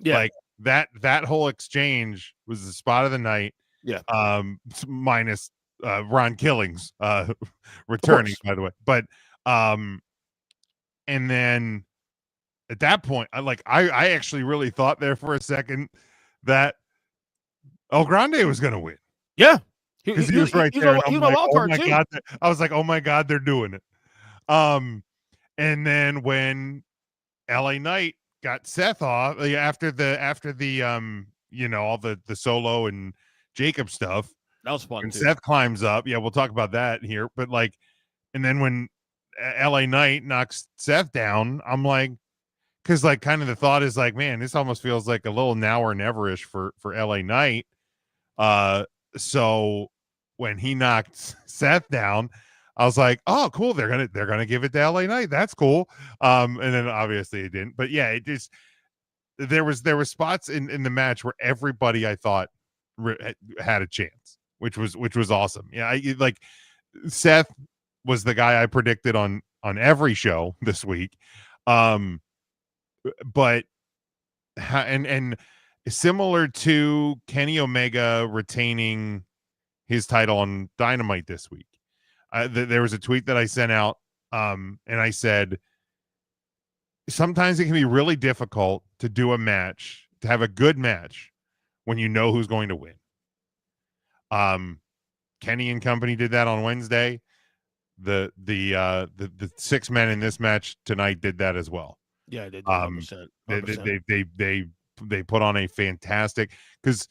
Yeah. Like that whole exchange was the spot of the night. Yeah. Minus Ron Killings returning, course. by the way. But and then at that point, I actually really thought there for a second that El Grande was going to win Yeah. because he was right He's there, my, and he's I'm my like, wild oh card my too. god! I was like, oh my god, they're doing it. And then when LA Knight got Seth off after the all the solo and Jacob stuff, That was fun and too. Seth climbs up. Yeah, we'll talk about that here. But like, and then when LA Knight knocks Seth down, I'm like, because like kind of the thought is like, man, this almost feels like a little now or never-ish for LA Knight. So when he knocked Seth down, I was like, oh, cool. They're gonna give it to LA Knight. That's cool. And then obviously it didn't. But yeah, it just there was spots in the match where everybody I thought had a chance, which was awesome. Yeah, like Seth was the guy I predicted on every show this week. But and similar to Kenny Omega retaining his title on Dynamite this week, there was a tweet that I sent out, and I said sometimes it can be really difficult to do a match, to have a good match when you know who's going to win. Kenny and company did that on Wednesday. The 6 men in this match tonight did that as well. Yeah, they did 100%. 100%. They put on a fantastic, because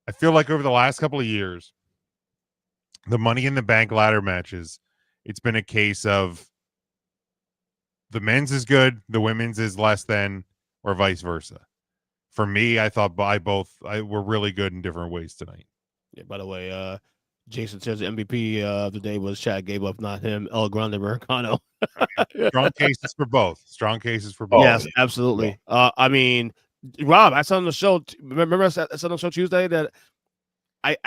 I feel like over the last couple of years, the Money in the Bank ladder matches, it's been a case of the men's is good, the women's is less than, or vice versa. For me, I thought were really good in different ways tonight. Yeah, by the way, Jason says the MVP of the day was Chad Gable, not him, El Grande Americano. Strong cases for both. Strong cases for Oh, both. Yes, yeah. absolutely. I mean, Rob, I said on the show. Remember I said on the show Tuesday that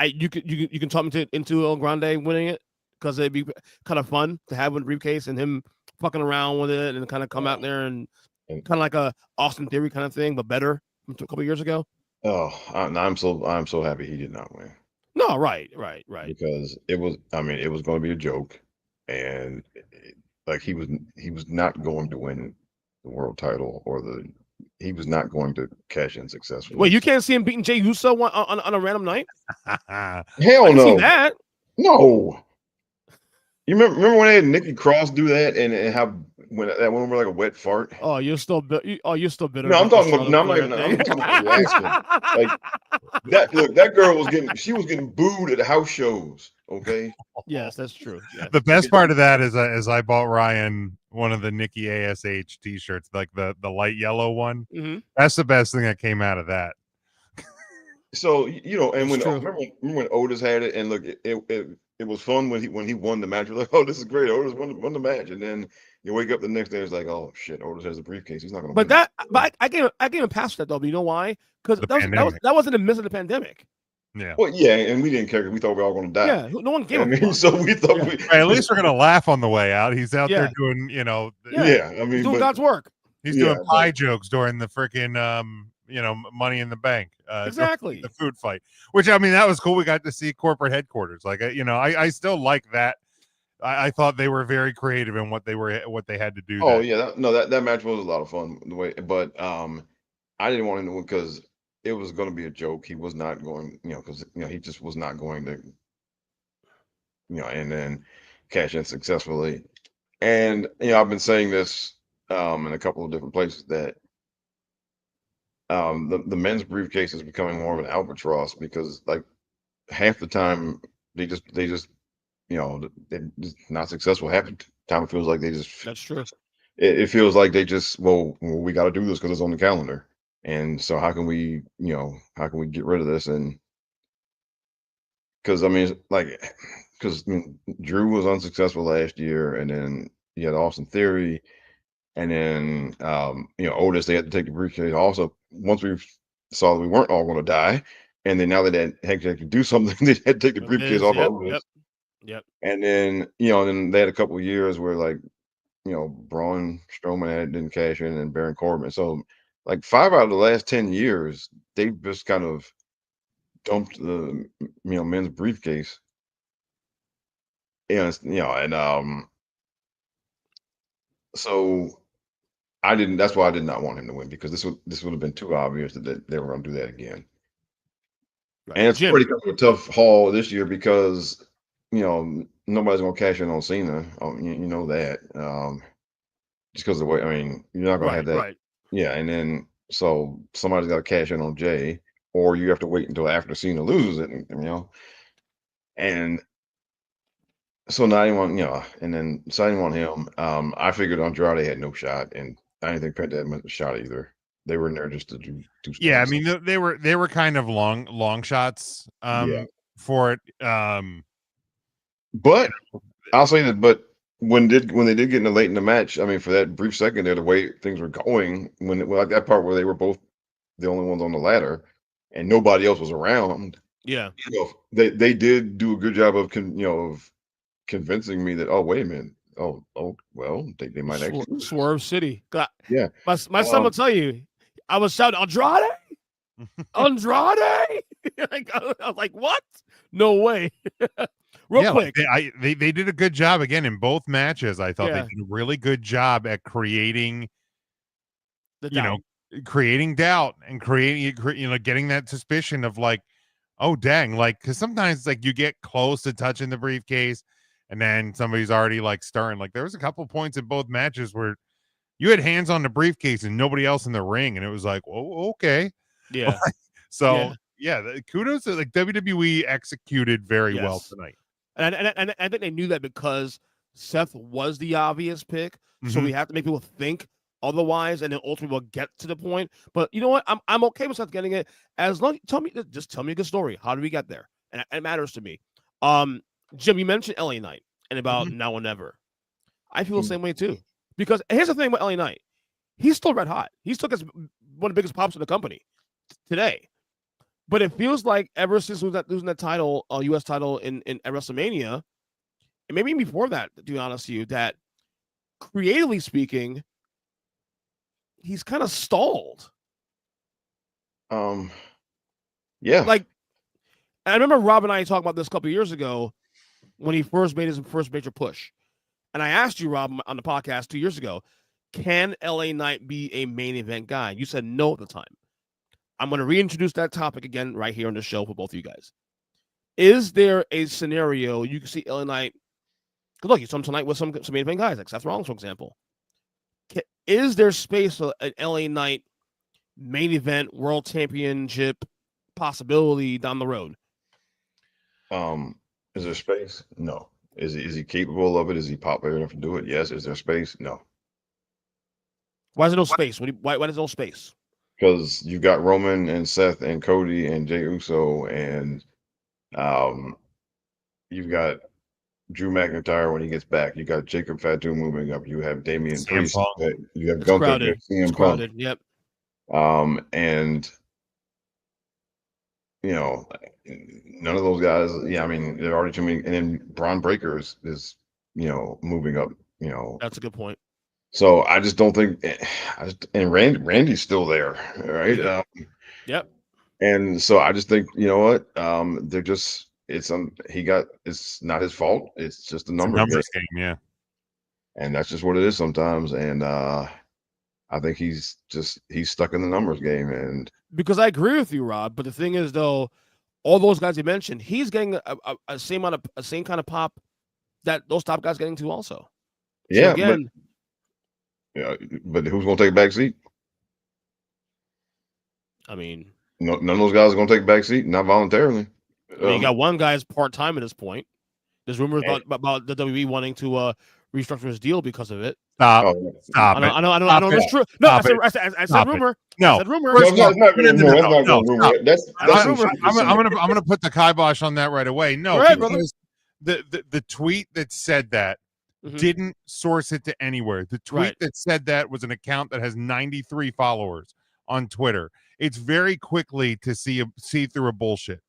you can talk me into El Grande winning it because it'd be kind of fun to have with briefcase and him fucking around with it and kind of come out there and kind of like a Austin Theory kind of thing, but better from a couple years ago. Oh, I'm so happy he did not win. No, right. Because it was going to be a joke, and like he was not going to win the world title, or he was not going to cash in successfully. Wait, you can't see him beating Jey Uso on a random night? Hell no. See that? No. You remember when they had Nikki Cross do that and how when that went over like a wet fart? Oh, you're still bitter. No, I'm talking about. No, I'm talking about the reaction. Like that. Look, that girl was getting booed at house shows. Okay. Yes, that's true. Yes. The best part of that is I bought Ryan one of the Nikki ASH t-shirts, like the light yellow one. Mm-hmm. That's the best thing that came out of that. So and It's remember when Otis had it, and look, it was fun when he won the match. You're like, oh, this is great. Otis won the match, and then you wake up the next day, it's like, oh shit, Otis has the briefcase. He's not going to. But I gave him past that though. But you know why? Because that wasn't a miss of the pandemic. Yeah. Well, yeah, and we didn't care because we thought we were all going to die. Yeah, no one gave a fuck. So we thought at least we're going to laugh on the way out. He's out there doing, Yeah, I mean, he's doing God's work. He's doing pie jokes during the freaking, Money in the Bank. Exactly. The food fight, which, I mean, that was cool. We got to see corporate headquarters. Like, I still like that. I thought they were very creative in what they had to do. Oh, yeah. That match was a lot of fun the way, but I didn't want him to win because it was going to be a joke. He was not going, because he just was not going to, and then cash in successfully. And I've been saying this in a couple of different places that the men's briefcase is becoming more of an albatross because like half the time they just they're just not successful. Half the time it feels like they just. That's true. It feels like they just we got to do this because it's on the calendar. And so how can we get rid of this? And because Drew was unsuccessful last year, and then you had Austin Theory, And then, Otis, they had to take the briefcase. Also, once we saw that we weren't all going to die, and then now that they had to do something, they had to take the briefcase off of Otis. Yep. And then, then they had a couple of years where, like, Braun Strowman didn't cash in, and Baron Corbin. So, like, 5 out of the last 10 years, they've just kind of dumped the men's briefcase. And so that's why I did not want him to win, because this would have been too obvious that they were going to do that again. Right. And it's Jim. pretty kind of a tough haul this year because nobody's going to cash in on Cena. You know that, just because of the way. I mean, you're not going to have that. Right. Yeah, and then so somebody's got to cash in on Jay, or you have to wait until after Cena loses it, and so now you want, and then signing on him. I figured Andrade had no shot, and I didn't think Penta had much shot either. They were in there just to do Yeah, I mean, they were kind of long shots for it. But I'll say that. But when they did get in the late in the match, I mean, for that brief second there, the way things were going, like that part where they were both the only ones on the ladder, and nobody else was around. Yeah, they did do a good job of convincing me that, oh, wait a minute, well, they might actually Swerve City. God. Yeah, my son will tell you, I was shouting Andrade. I was like, what? No way. Real quick. They did a good job again in both matches. I thought they did a really good job at creating creating doubt and getting that suspicion of like, oh dang, like, because sometimes like you get close to touching the briefcase and then somebody's already like starting. Like there was a couple points in both matches where you had hands on the briefcase and nobody else in the ring, and it was like, oh, okay. Yeah. So kudos to like WWE executed very well tonight. And I think they knew that because Seth was the obvious pick, so we have to make people think otherwise, and then ultimately we'll get to the point. But you know what? I'm okay with Seth getting it as long. Tell me a good story. How do we get there? And it matters to me. Jim, you mentioned LA Knight and about now or never. I feel the same way too. Because here's the thing about LA Knight. He's still red hot. He still gets one of the biggest pops in the company today. But it feels like ever since losing that title, U.S. title in WrestleMania, and maybe even before that, to be honest with you, that creatively speaking, he's kind of stalled. Yeah. Like, I remember Rob and I talked about this a couple of years ago when he first made his first major push. And I asked you, Rob, on the podcast 2 years ago, can LA Knight be a main event guy? You said no at the time. I'm going to reintroduce that topic again right here on the show for both of you guys. Is there a scenario you can see LA Knight? Because look, you saw him tonight with some main event guys, like Seth Rollins, for example. Is there space for an LA Knight main event world championship possibility down the road? Is there space? No. Is he capable of it? Is he popular enough to do it? Yes. Is there space? No. Why is there no space? Why is there no space? Because you've got Roman and Seth and Cody and Jey Uso, and you've got Drew McIntyre when he gets back. You got Jacob Fatu moving up. You have Damian Priest. You have Gunther. It's crowded. Yep. And none of those guys. Yeah, I mean, there are already too many. And then Braun Breaker is moving up. That's a good point. So I just don't think. And Randy's still there, right? Yep. And so I just think, you know what? They're just. It's not his fault. It's just a numbers game, yeah. And that's just what it is sometimes. And I think he's stuck in the numbers game. And because I agree with you, Rob. But the thing is, though, all those guys you mentioned, he's getting a same kind of pop that those top guys getting to also. Yeah, so again, but who's going to take a back seat? I mean, none of those guys are going to take a back seat, not voluntarily. I mean, you got one guy's part-time at this point. There's rumors about the WWE wanting to restructure his deal because of it. Stop I know it's true. No, I said rumor. No. I said rumor. I'm gonna put the kibosh on that right away. No, right, because the tweet that said that didn't source it to anywhere. The tweet Right. that said that was an account that has 93 followers on Twitter. It's very quickly to see through a bullshit.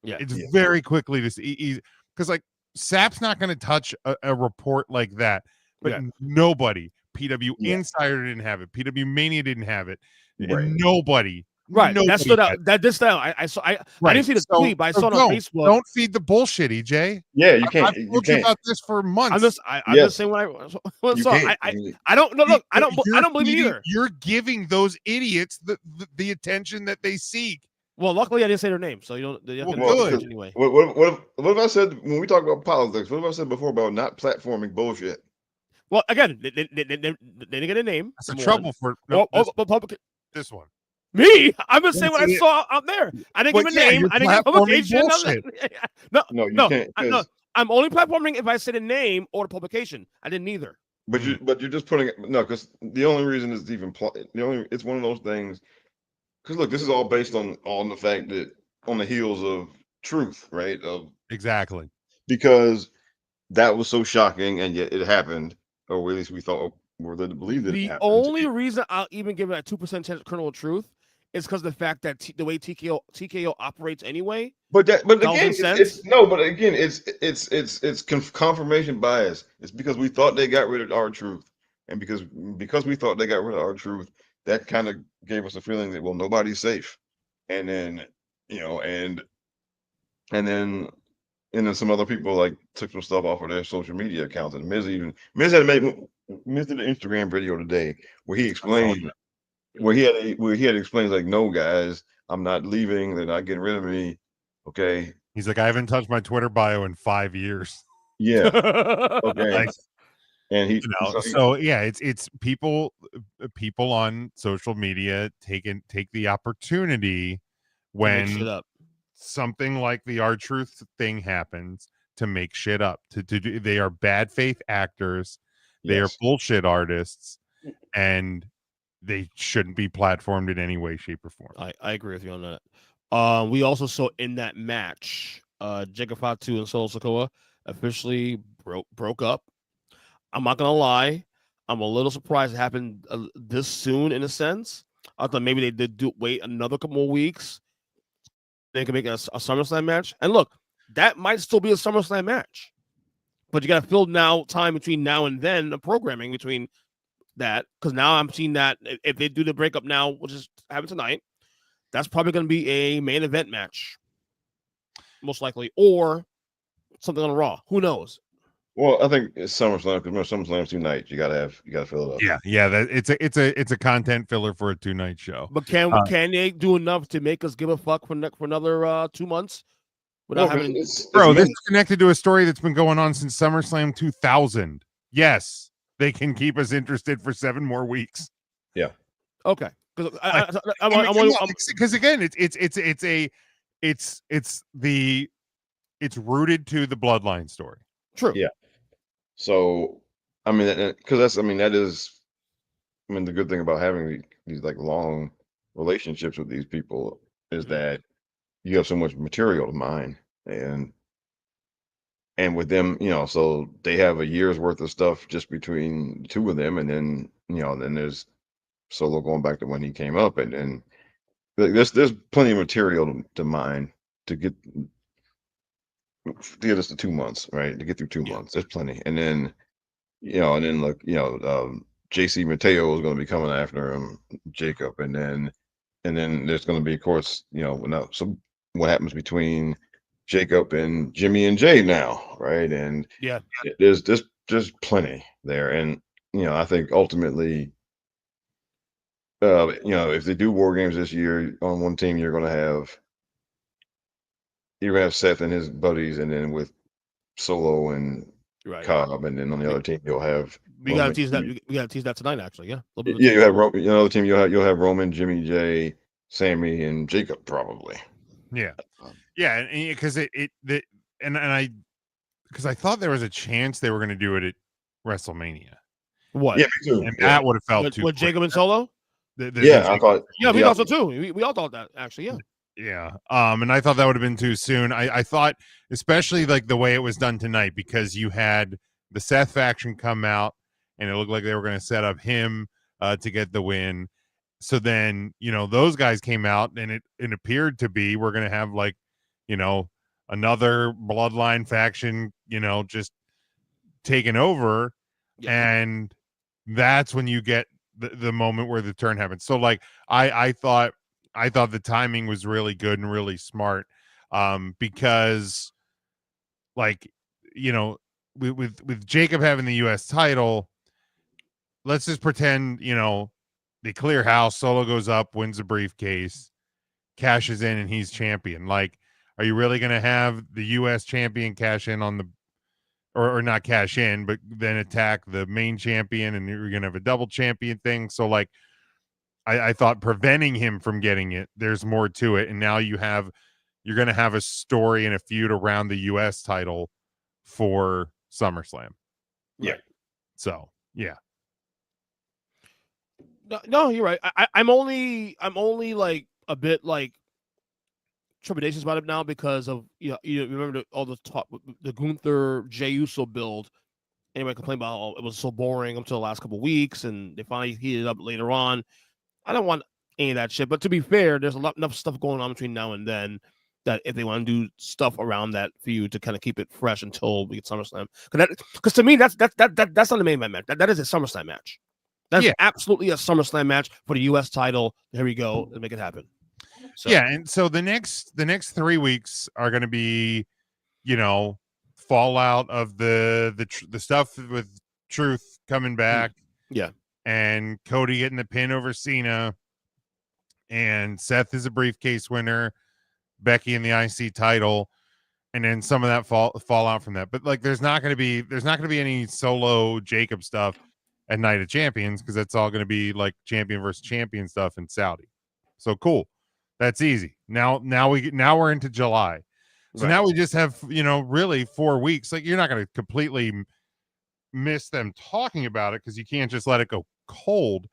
Yeah. It's very quickly to see, because like Sap's not going to touch a report like that, but nobody, PW Insider didn't have it, PW Mania didn't have it, and nobody. Right, nobody that stood out. That this style, I saw. I didn't see the tweet, but I saw it on Facebook. Don't feed the bullshit, EJ. Yeah, you can't. I've told you about this for months. I'm just saying what I saw. I don't know. Look, I don't believe it either. You're giving those idiots the attention that they seek. Well, luckily I didn't say their name, so you don't. They good. Anyway. What if I said, when we talk about politics, what have I said before about not platforming bullshit? Well, again, they didn't get a name. That's a trouble for this one. Me? I'm just saying what I saw out there. I didn't give a name. I didn't give a publication. No, you can't. No, I'm only platforming if I say the name or the publication. I didn't either. But you're just putting it, no, because the only reason is it's one of those things. Because look, this is all based on the fact that on the heels of truth, right? Exactly. Because that was so shocking, and yet it happened, or at least we thought we're led to believe that it happened. The only reason I'll even give it a 2% chance kernel of truth is because of the fact that the way TKO operates anyway. But again, it's confirmation bias. It's because we thought they got rid of our truth, and because we thought they got rid of our truth, that kind of gave us a feeling that, well, nobody's safe. And then and then some other people like took some stuff off of their social media accounts, and Miz did an Instagram video today where he explained. Where he had explained, like, no, guys, I'm not leaving. They're not getting rid of me. Okay. He's like, I haven't touched my Twitter bio in 5 years. Yeah. Okay. And it's people on social media take the opportunity when something like the R-Truth thing happens to make shit up. To do, they are bad faith actors. They are bullshit artists, and they shouldn't be platformed in any way, shape, or form. I agree with you on that. We also saw in that match, Jacob Fatu and Solo Sikoa officially broke up. I'm not gonna lie, I'm a little surprised it happened this soon. In a sense, I thought maybe they did wait another couple more weeks. They could make a SummerSlam match. And look, that might still be a SummerSlam match, but you got to fill time between now and then, the programming between that, because now I'm seeing that if they do the breakup now, which is happening tonight, that's probably going to be a main event match, most likely, or something on Raw. Who knows? Well, I think it's SummerSlam, because SummerSlam's 2 nights. You gotta fill it up. Yeah. It's a content filler for a 2-night show. But can they do enough to make us give a fuck for another 2 months? Without having this is connected to a story that's been going on since SummerSlam 2000. Yes. They can keep us interested for 7 more weeks. Yeah. Okay. Because again, it's rooted to the bloodline story. True. Yeah. So because that is the good thing about having these like long relationships with these people is that you have so much material to mine, and with them, so they have a year's worth of stuff just between the two of them. And then, then there's Solo going back to when he came up, and then there's plenty of material to mine to get us to 2 months, right? To get through 2 months. There's plenty. And then, look, JC Mateo is going to be coming after him, Jacob. And then there's going to be, of course, so what happens between Jacob and Jimmy and Jay now, right? And there's plenty there. And I think ultimately, if they do War Games this year, on one team you're gonna have Seth and his buddies, and then with Solo and Cobb, and then on the other team you'll have. We gotta tease that. We gotta tease that tonight, actually. Yeah. You have another team. You'll have Roman, Jimmy, Jay, Sammy, and Jacob probably. Yeah. Yeah, because I thought there was a chance they were going to do it at WrestleMania. What? Yeah, me too. And that would have felt too. With Jacob and Solo? I thought. Yeah, we thought so too. We all thought that, actually. Yeah. Yeah. And I thought that would have been too soon. I thought, especially like the way it was done tonight, because you had the Seth faction come out, and it looked like they were going to set up him to get the win. So then, those guys came out, and it appeared to be we're going to have like, another bloodline faction, just taken over. Yeah. And that's when you get the moment where the turn happens. So like I thought the timing was really good and really smart, because like, with Jacob having the US title, let's just pretend, they clear house, Solo goes up, wins a briefcase, cashes in, and he's champion. Like, are you really going to have the US champion cash in on the, or not cash in, but then attack the main champion, and you're going to have a double champion thing? So like, I thought preventing him from getting it, there's more to it. And now you're going to have a story and a feud around the US title for SummerSlam. Yeah. So, yeah. No, you're right. I'm only like a bit like trepidatious about it now because of you remember all the talk, the Gunther Jey Uso build. Anybody complained about, oh, it was so boring until the last couple of weeks, and they finally heated up later on. I don't want any of that shit. But to be fair, there's enough stuff going on between now and then that if they want to do stuff around that for you to kind of keep it fresh until we get SummerSlam, because to me that's not the main event match. That is a SummerSlam match. That's absolutely a SummerSlam match for the US title. Here we go. Let's make it happen. So. Yeah, and so the next 3 weeks are going to be, fallout of the stuff with Truth coming back. Yeah. And Cody getting the pin over Cena, and Seth is a briefcase winner, Becky in the IC title, and then some of that fallout from that. But like, there's not going to be any Solo Jacob stuff at Night of Champions, because that's all going to be like champion versus champion stuff in Saudi. So cool, that's easy. Now we're into July, so now we just have really 4 weeks. Like, you're not going to completely miss them talking about it, because you can't just let it go cold,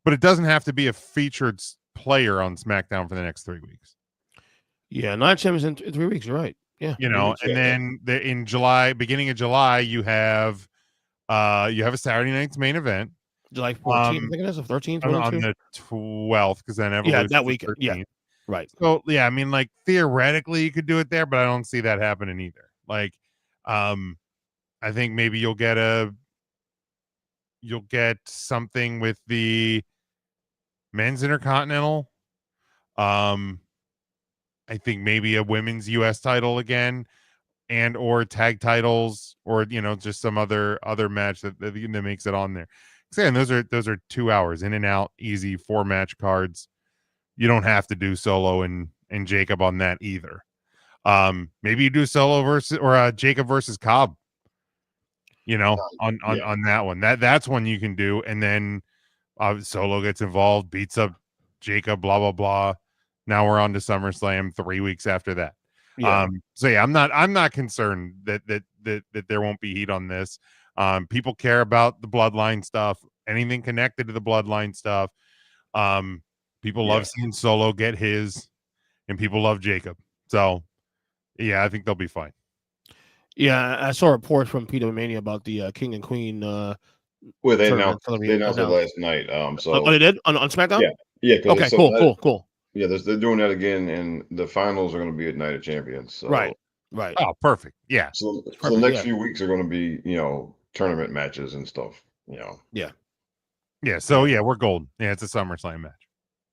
but it doesn't have to be a featured player on SmackDown for the next 3 weeks. Yeah, Night Champions in 3 weeks. You're right. Yeah, then in July, beginning of July, you have a Saturday night's main event, July 14th. I think it is, 13th, on the 12th, because then Evolution, that weekend. 13th. Yeah, right. So yeah, I mean, like, theoretically you could do it there, but I don't see that happening either. Like, I think maybe you'll get something with the men's Intercontinental. I think maybe a women's US title again, and or tag titles, or just some other match that makes it on there. And those are 2 hours in and out, easy 4-match cards. You don't have to do Solo and Jacob on that either. Maybe you do Solo versus, or Jacob versus Cobb, on that one. That's one you can do, and then Solo gets involved, beats up Jacob, blah blah blah. Now we're on to SummerSlam 3 weeks after that. Yeah. So yeah, I'm not concerned that there won't be heat on this. People care about the bloodline stuff, anything connected to the bloodline stuff. People love seeing Solo get his, and people love Jacob. So yeah, I think they'll be fine. Yeah, I saw reports from Peter Mania about the King and Queen. Well, they announced it last night. So they did on SmackDown. Yeah. Okay. Cool. Yeah, they're doing that again, and the finals are going to be at Night of Champions. So. Right. Oh, perfect. Yeah. So the next few weeks are going to be, tournament matches and stuff. Yeah. Yeah. So yeah, we're golden. Yeah, it's a SummerSlam match.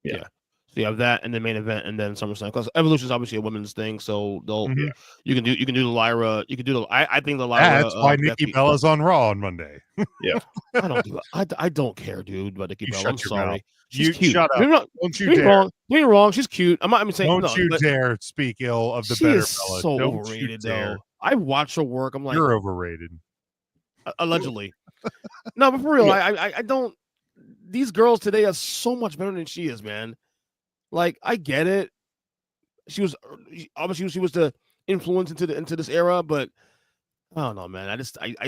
Yeah. So you have that, and then main event, and then SummerSlam. Because Evolution is obviously a women's thing, so you can do the Lyra. You can do the. I think the Lyra. That's why Nikki Bella's on Raw on Monday. Yeah. I don't care, dude. But Nikki Bella, I'm sorry. Mouth. She's cute. Shut up. Don't you dare. Don't get wrong. She's cute. I'm saying. Don't you dare speak ill of the better Bella. So overrated, though. I watch her work. I'm like, you're overrated. Allegedly. No, but for real, I don't. These girls today are so much better than she is, man. Like, I get it. She was the influence into this era, but I don't know, man. I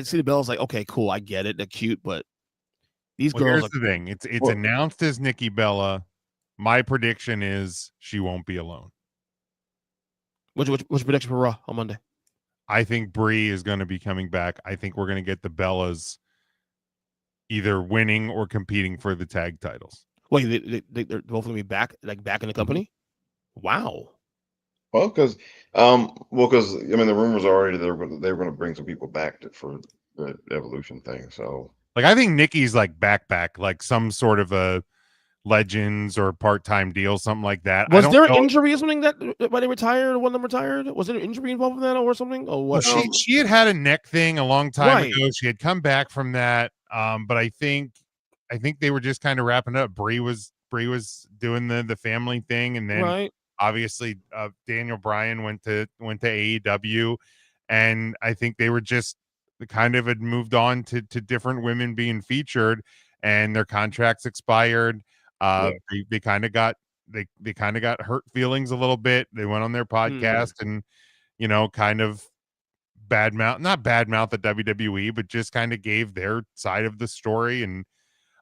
see the Bellas like, okay, cool, I get it. They're cute, but these girls. Here's the thing. It's announced as Nikki Bella. My prediction is she won't be alone. What's your prediction for Raw on Monday? I think Brie is going to be coming back. I think we're going to get the Bellas either winning or competing for the tag titles. Wait, they're both going to be back in the company? Wow. Well, because I mean, the rumors are already they were going to bring some people back for the Evolution thing. So, like, I think Nikki's like back, like some sort of a Legends or part-time deal, something like that. Was there an know. injury or something that why they retired? One of them retired? Was there an injury involved in that or something? Or what? Well, she had a neck thing a long time Right. ago. She had come back from that, but I think they were just kind of wrapping up. Brie was doing the family thing, and then Right. obviously Daniel Bryan went to AEW, and I think they were just kind of had moved on to different women being featured, and their contracts expired. They kind of got hurt feelings a little bit. They went on their podcast and kind of not badmouth the WWE, but just kind of gave their side of the story, and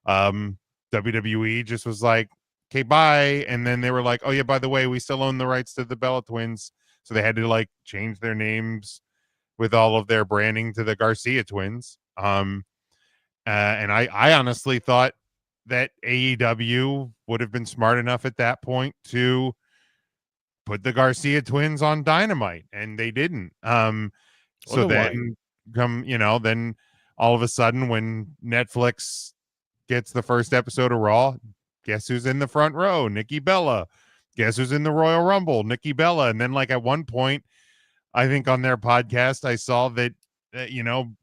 WWE just was like, okay, bye. And then they were like, oh yeah, by the way, we still own the rights to the Bella Twins, so they had to like change their names with all of their branding to the Garcia Twins. And I honestly thought that AEW would have been smart enough at that point to put the Garcia Twins on Dynamite, and they didn't. So then then all of a sudden when Netflix gets the first episode of Raw, guess who's in the front row? Nikki Bella. Guess who's in the Royal Rumble? Nikki Bella. And then like at one point, I think on their podcast, I saw that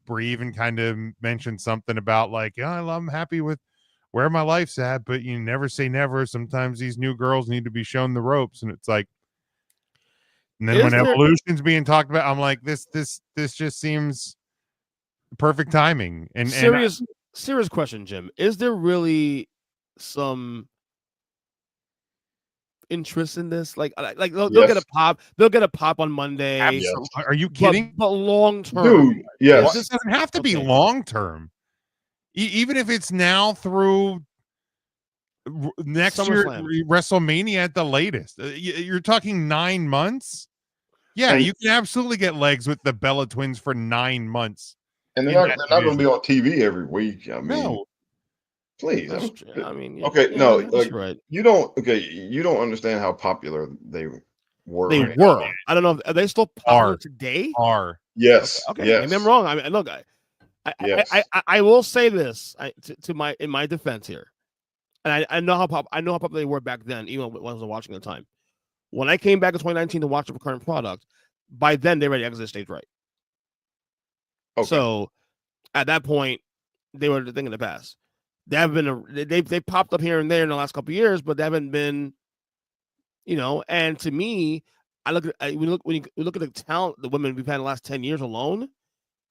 Brie even kind of mentioned something about like, I'm happy with where my life's at, but you never say never. Sometimes these new girls need to be shown the ropes, and it's like, and then when Evolution's being talked about, I'm like, this just seems perfect timing. And serious question, Jim. Is there really some interest in this? Like they'll get a pop. They'll get a pop on Monday. Absolutely. Are you kidding? But long term, dude. Yes, this doesn't have to be long term. Even if it's now through next year, WrestleMania at the latest. You're talking 9 months. Yeah, you can absolutely get legs with the Bella Twins for 9 months. And they're not going to be on TV every week. I mean, no. Please. Okay, no, like, right. You don't understand how popular they were. They were. I don't know. Are they still popular today? Yes. Okay. Yes. Maybe I'm wrong. I mean, look, I will say this in my defense here, and I know how popular they were back then, even when I was watching at the time. When I came back in 2019 to watch the current product, by then they already exited stage right. Okay. So at that point, they were the thing in the past. They have been they popped up here and there in the last couple of years, but they haven't been, And to me, I look at when you look at the talent, the women we've had in the last 10 years alone,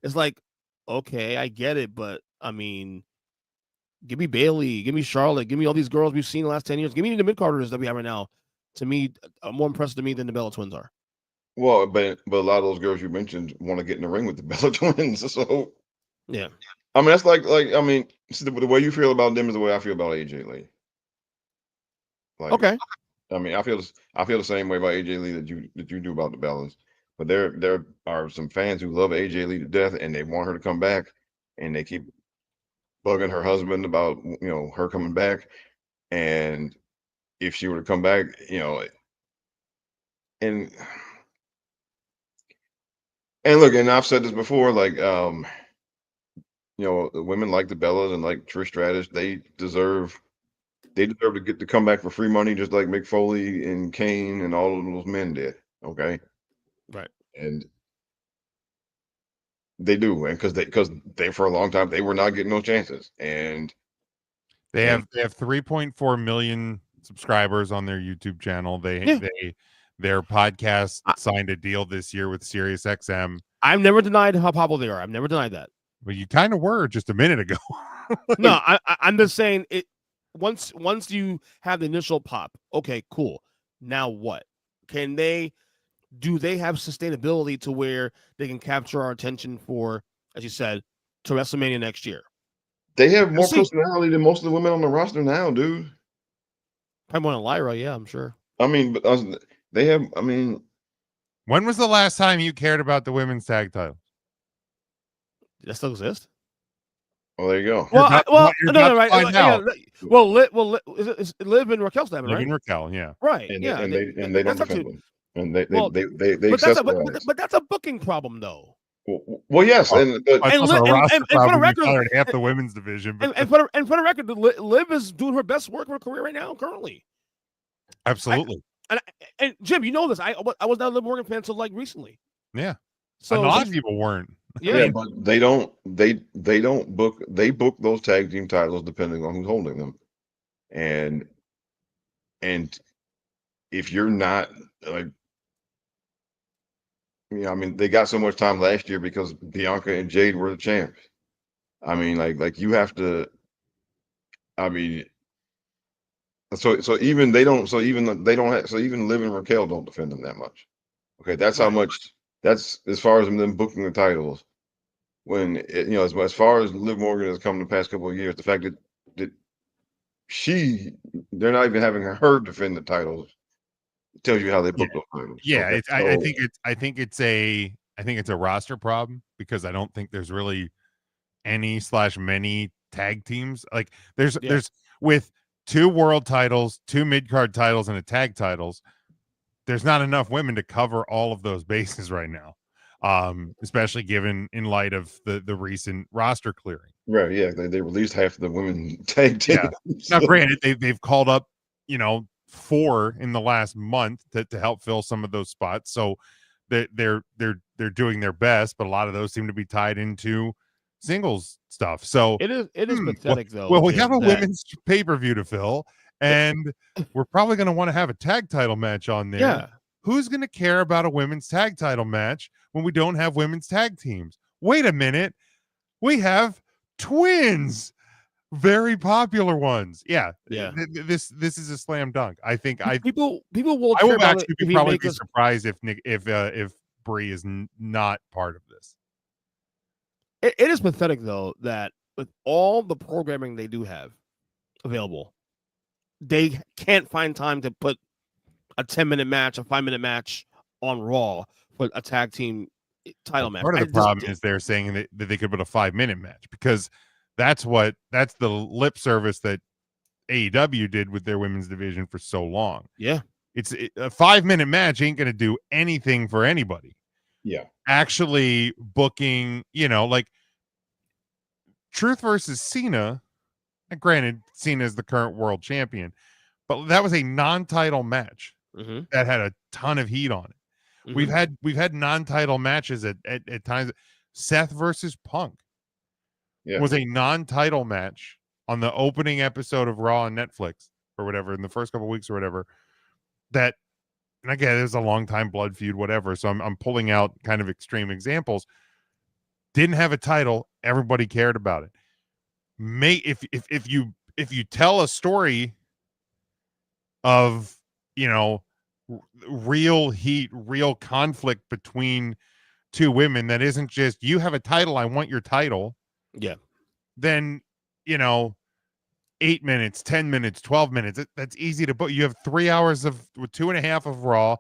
it's like, okay, I get it, but I mean, give me Bailey, give me Charlotte, give me all these girls we've seen in the last 10 years, give me the mid carders that we have right now. To me, more impressive to me than the Bella Twins are. Well, but a lot of those girls you mentioned want to get in the ring with the Bella Twins. So yeah, I mean that's like I mean the way you feel about them is the way I feel about AJ Lee. Like, okay, I mean I feel the same way about AJ Lee that you do about the Bellas. But there are some fans who love AJ Lee to death and they want her to come back, and they keep bugging her husband about her coming back, and if she were to come back, and look, and I've said this before, like, the women like the Bellas and like Trish Stratus, they deserve to get to come back for free money, just like Mick Foley and Kane and all of those men did. Okay, right, and they do, and because they for a long time they were not getting no chances, and they have 3.4 million subscribers on their YouTube channel. Their podcast signed a deal this year with Sirius XM. I've never denied how popular they are. I've never denied that. Well, you kind of were just a minute ago. No, I'm just saying it. Once you have the initial pop, okay, cool. Now what? Do they have sustainability to where they can capture our attention for, as you said, to WrestleMania next year? They have more personality than most of the women on the roster now, dude. Probably more than Lyra, yeah, I'm sure. I mean, but they have. I mean, When was the last time you cared about the women's tag title? Does that still exist? Well, there you go. Well, You're about to find out. Liv and Raquel stabbing, Liv right? and Raquel, yeah. Right. And Yeah. they don't defend them. And they Well, accessorize. but that's a booking problem, though. Well, yes, Oh, and It's also a roster and for the problem. You record, fired half the women's division. But and for the record, Liv is doing her best work of her career right now, currently. absolutely. And Jim, you know this. I was not a Liv Morgan fan until like recently. Yeah. So a lot of people weren't. yeah, but they don't book. They book those tag team titles depending on who's holding them, and if you're not like, I mean, they got so much time last year because Bianca and Jade were the champs. I mean, like you have to. I mean, so even they don't. So even they don't have. So even Liv and Raquel don't defend them that much. Okay, that's how much. That's as far as them booking the titles. When as far as Liv Morgan has come the past couple of years, the fact that they're not even having her defend the titles tells you how they book those titles. Yeah, okay? I think it's a roster problem because I don't think there's really any/many tag teams. Like there's with 2 world titles, 2 mid-card titles, and a tag titles, there's not enough women to cover all of those bases right now. Especially given in light of the recent roster clearing. Right, yeah, they released half of the women tag team. Yeah. Now, granted, they've called up 4 in the last month to help fill some of those spots, so they're doing their best, but a lot of those seem to be tied into singles stuff. So it is pathetic though. Well, we have a women's pay-per-view to fill, and we're probably going to want to have a tag title match on there. Yeah. Who's going to care about a women's tag title match when we don't have women's tag teams? Wait a minute. We have twins. Very popular ones. Yeah. This is a slam dunk. I think people will. I will actually probably be surprised if Brie is not part of this. It is pathetic though that with all the programming they do have available, they can't find time to put a 10-minute match, a 5-minute match on Raw for a tag team title match. Part of the problem is they're saying that they could put a 5-minute match because that's the lip service that AEW did with their women's division for so long. Yeah. A 5-minute match ain't going to do anything for anybody. Yeah. Actually booking, like Truth versus Cena. Granted, Cena is the current world champion, but that was a non-title match that had a ton of heat on it. We've had non-title matches at times. Seth versus Punk was a non-title match on the opening episode of Raw on Netflix or whatever in the first couple of weeks or whatever. That, and again, it was a long time blood feud, whatever. So I'm pulling out kind of extreme examples. Didn't have a title, everybody cared about it. If you tell a story of real heat, real conflict between 2 women that isn't just you have a title, I want your title. Yeah. Then 8 minutes, 10 minutes, 12 minutes. That's easy to book. You have 3 hours with 2.5 of Raw,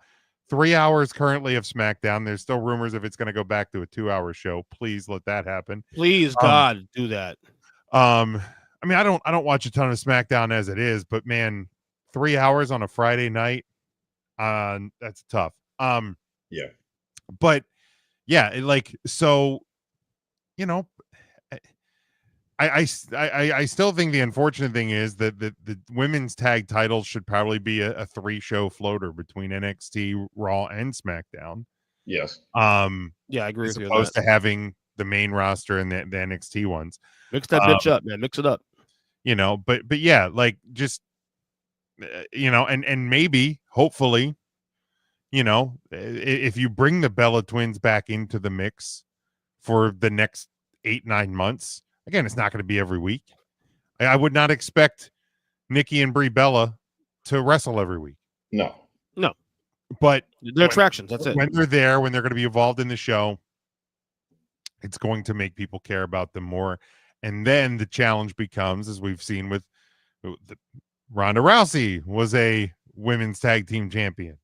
3 hours currently of SmackDown. There's still rumors if it's going to go back to a 2-hour show. Please let that happen. Please, God, do that. I mean, I don't watch a ton of SmackDown as it is, but man, 3 hours on a Friday night, that's tough. Yeah. But yeah, I still think the unfortunate thing is that the women's tag titles should probably be a 3-show floater between NXT, Raw, and SmackDown. Yes. Yeah, I agree with you. As opposed to having the main roster and the NXT ones. Mix that bitch up, man. Mix it up. But yeah, just and maybe, hopefully, if you bring the Bella Twins back into the mix for the next 8-9 months. Again, it's not going to be every week. I would not expect Nikki and Brie Bella to wrestle every week. No. But they're attractions. That's it. When they're there, when they're going to be involved in the show, it's going to make people care about them more. And then the challenge becomes, as we've seen with Ronda Rousey was a women's tag team champion.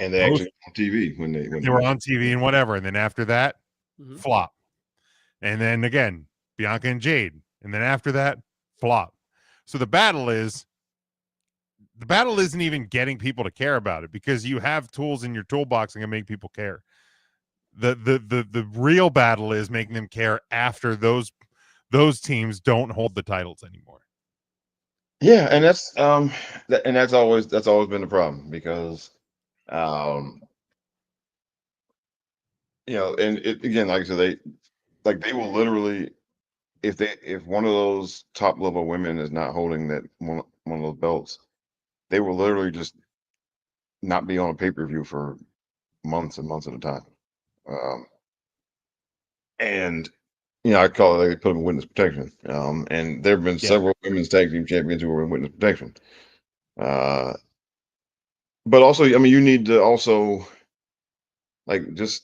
And they actually on TV when they were on TV and whatever. And then after that, flop. And then again, Bianca and Jade. And then after that, flop. So the battle isn't even getting people to care about it, because you have tools in your toolbox that can make people care. The real battle is making them care after those teams don't hold the titles anymore. Yeah, and that's always been the problem, because and it, again, like I said, they will literally, if one of those top level women is not holding that one of those belts, they will literally just not be on a pay-per-view for months and months at a time. And I call it, they put them in witness protection. And there have been several women's tag team champions who were in witness protection. But also, I mean, you need to also just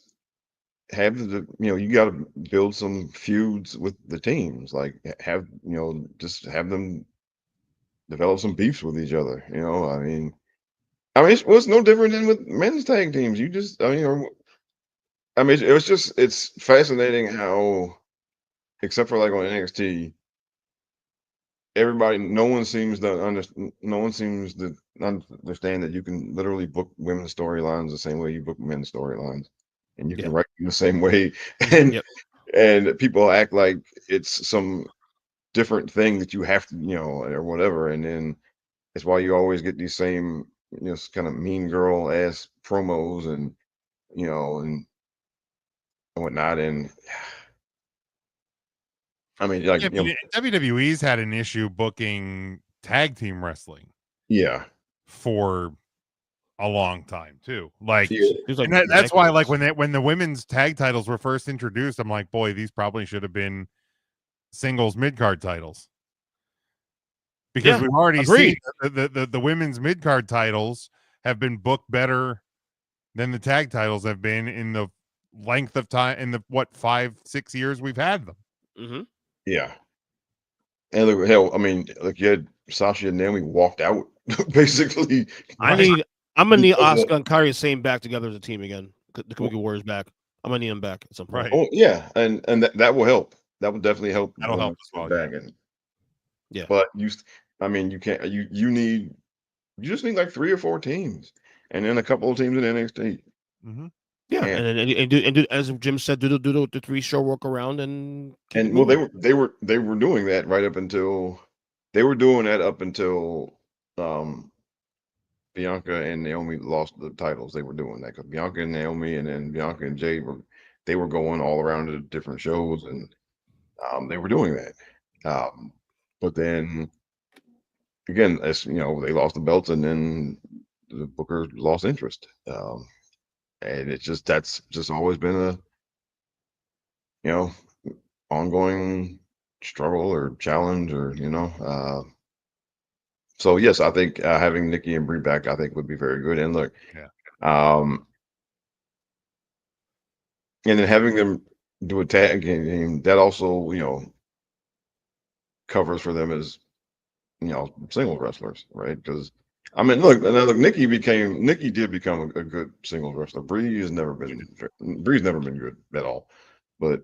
have you got to build some feuds with the teams. Just have them develop some beefs with each other. It's no different than with men's tag teams. It's fascinating how, except for like on NXT, no one seems to understand that you can literally book women's storylines the same way you book men's storylines, and you can write them the same way, and people act like it's some different thing that you have to, or whatever, and then it's why you always get these same, kind of mean girl ass promos and and whatnot. And I mean, WWE's had an issue booking tag team wrestling. Yeah. For a long time too. That's why, when the women's tag titles were first introduced, I'm like, boy, these probably should have been singles mid-card titles. Because we've already seen the women's mid-card titles have been booked better than the tag titles have been in the length of time, in the 5-6 years we've had them. Mm-hmm. Yeah. And look, hell, I mean, you had Sasha and Naomi walked out basically. I'm gonna need Asuka and Kairi Sane back together as a team again. The Kabuki Warriors back. I'm gonna need them back at some point. Right. Oh yeah, and that will help. That will definitely help. That'll help as well. Back but you can't. You just need like 3 or 4 teams, and then a couple of teams in NXT. Mm-hmm. Yeah, and do, as Jim said, do the 3-show work around and well, they were doing that right up until Bianca and Naomi lost the titles. They were doing that because Bianca and Naomi, and then Bianca and Jade were going all around to different shows, and they were doing that. But then again, as they lost the belts, and then the Booker lost interest. And that's just always been a ongoing struggle or challenge, or so yes, I think having Nikki and Brie back, I think, would be very good. And look, and then having them do a tag game, that also covers for them as singles wrestlers, right? Because look, Nikki did become a good singles wrestler. Bree's never been good at all. But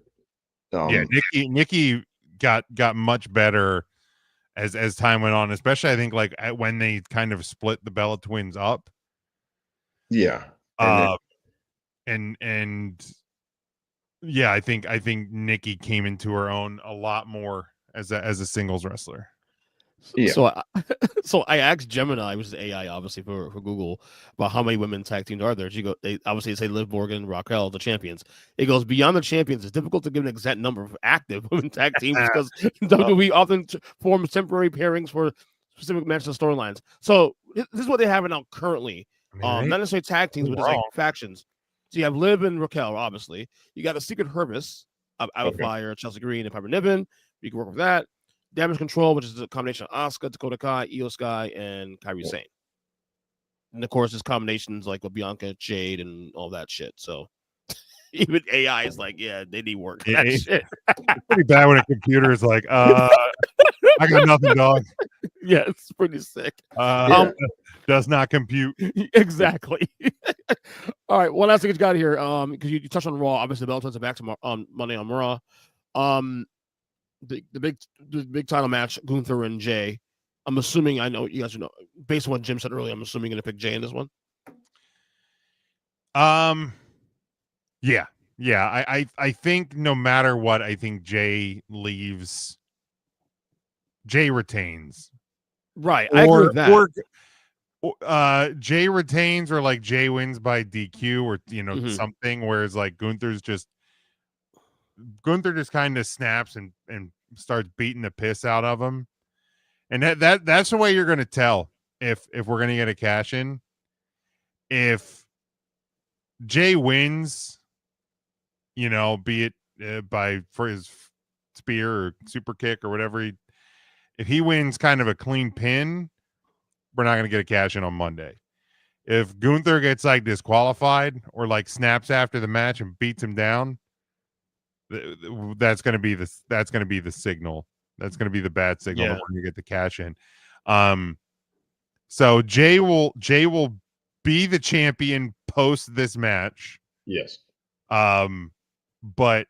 Nikki got much better as time went on, especially I think when they kind of split the Bella Twins up. Yeah. And yeah, I think Nikki came into her own a lot more as a singles wrestler. Yeah. So I asked Gemini, which is AI obviously for Google, about how many women tag teams are there. They obviously say Liv Morgan and Raquel, the champions. It goes beyond the champions. It's difficult to give an exact number of active women tag teams because WWE often forms temporary pairings for specific matches and storylines. So this is what they have now currently. Not necessarily tag teams, but just factions. So you have Liv and Raquel, obviously. You got a Secret Service of Fire, Chelsea Green, and Piper Niven. You can work with that. Damage Control, which is a combination of Asuka, Dakota Kai, Io Sky, and Kairi Sane. And of course, there's combinations like with Bianca, Jade, and all that shit. So even AI is like, yeah, they need work. That shit. It's pretty bad when a computer is like, I got nothing, dog. Yeah, it's pretty sick. Does not compute. Exactly. All right, one last thing you got here, because you touched on Raw. Obviously, the Bellator's back on Monday on Raw. The big title match, Gunther and Jay. I'm assuming, I know you guys know, based on what Jim said earlier, I'm assuming you're gonna pick Jay in this one. Yeah. I think no matter what, I think Jay leaves. Jay retains. Right, I agree with that. Or Jay retains, or like Jay wins by DQ, or something. Whereas like Gunther just kind of snaps and starts beating the piss out of him, and that's the way you're going to tell if we're going to get a cash in. If Jay wins, be it for his spear or super kick or whatever, if he wins kind of a clean pin, we're not going to get a cash in on Monday. If Gunther gets like disqualified or like snaps after the match and beats him down, that's going to be the signal. That's going to be the bad signal that we're going to get the cash in. So Jay will be the champion post this match. Yes. But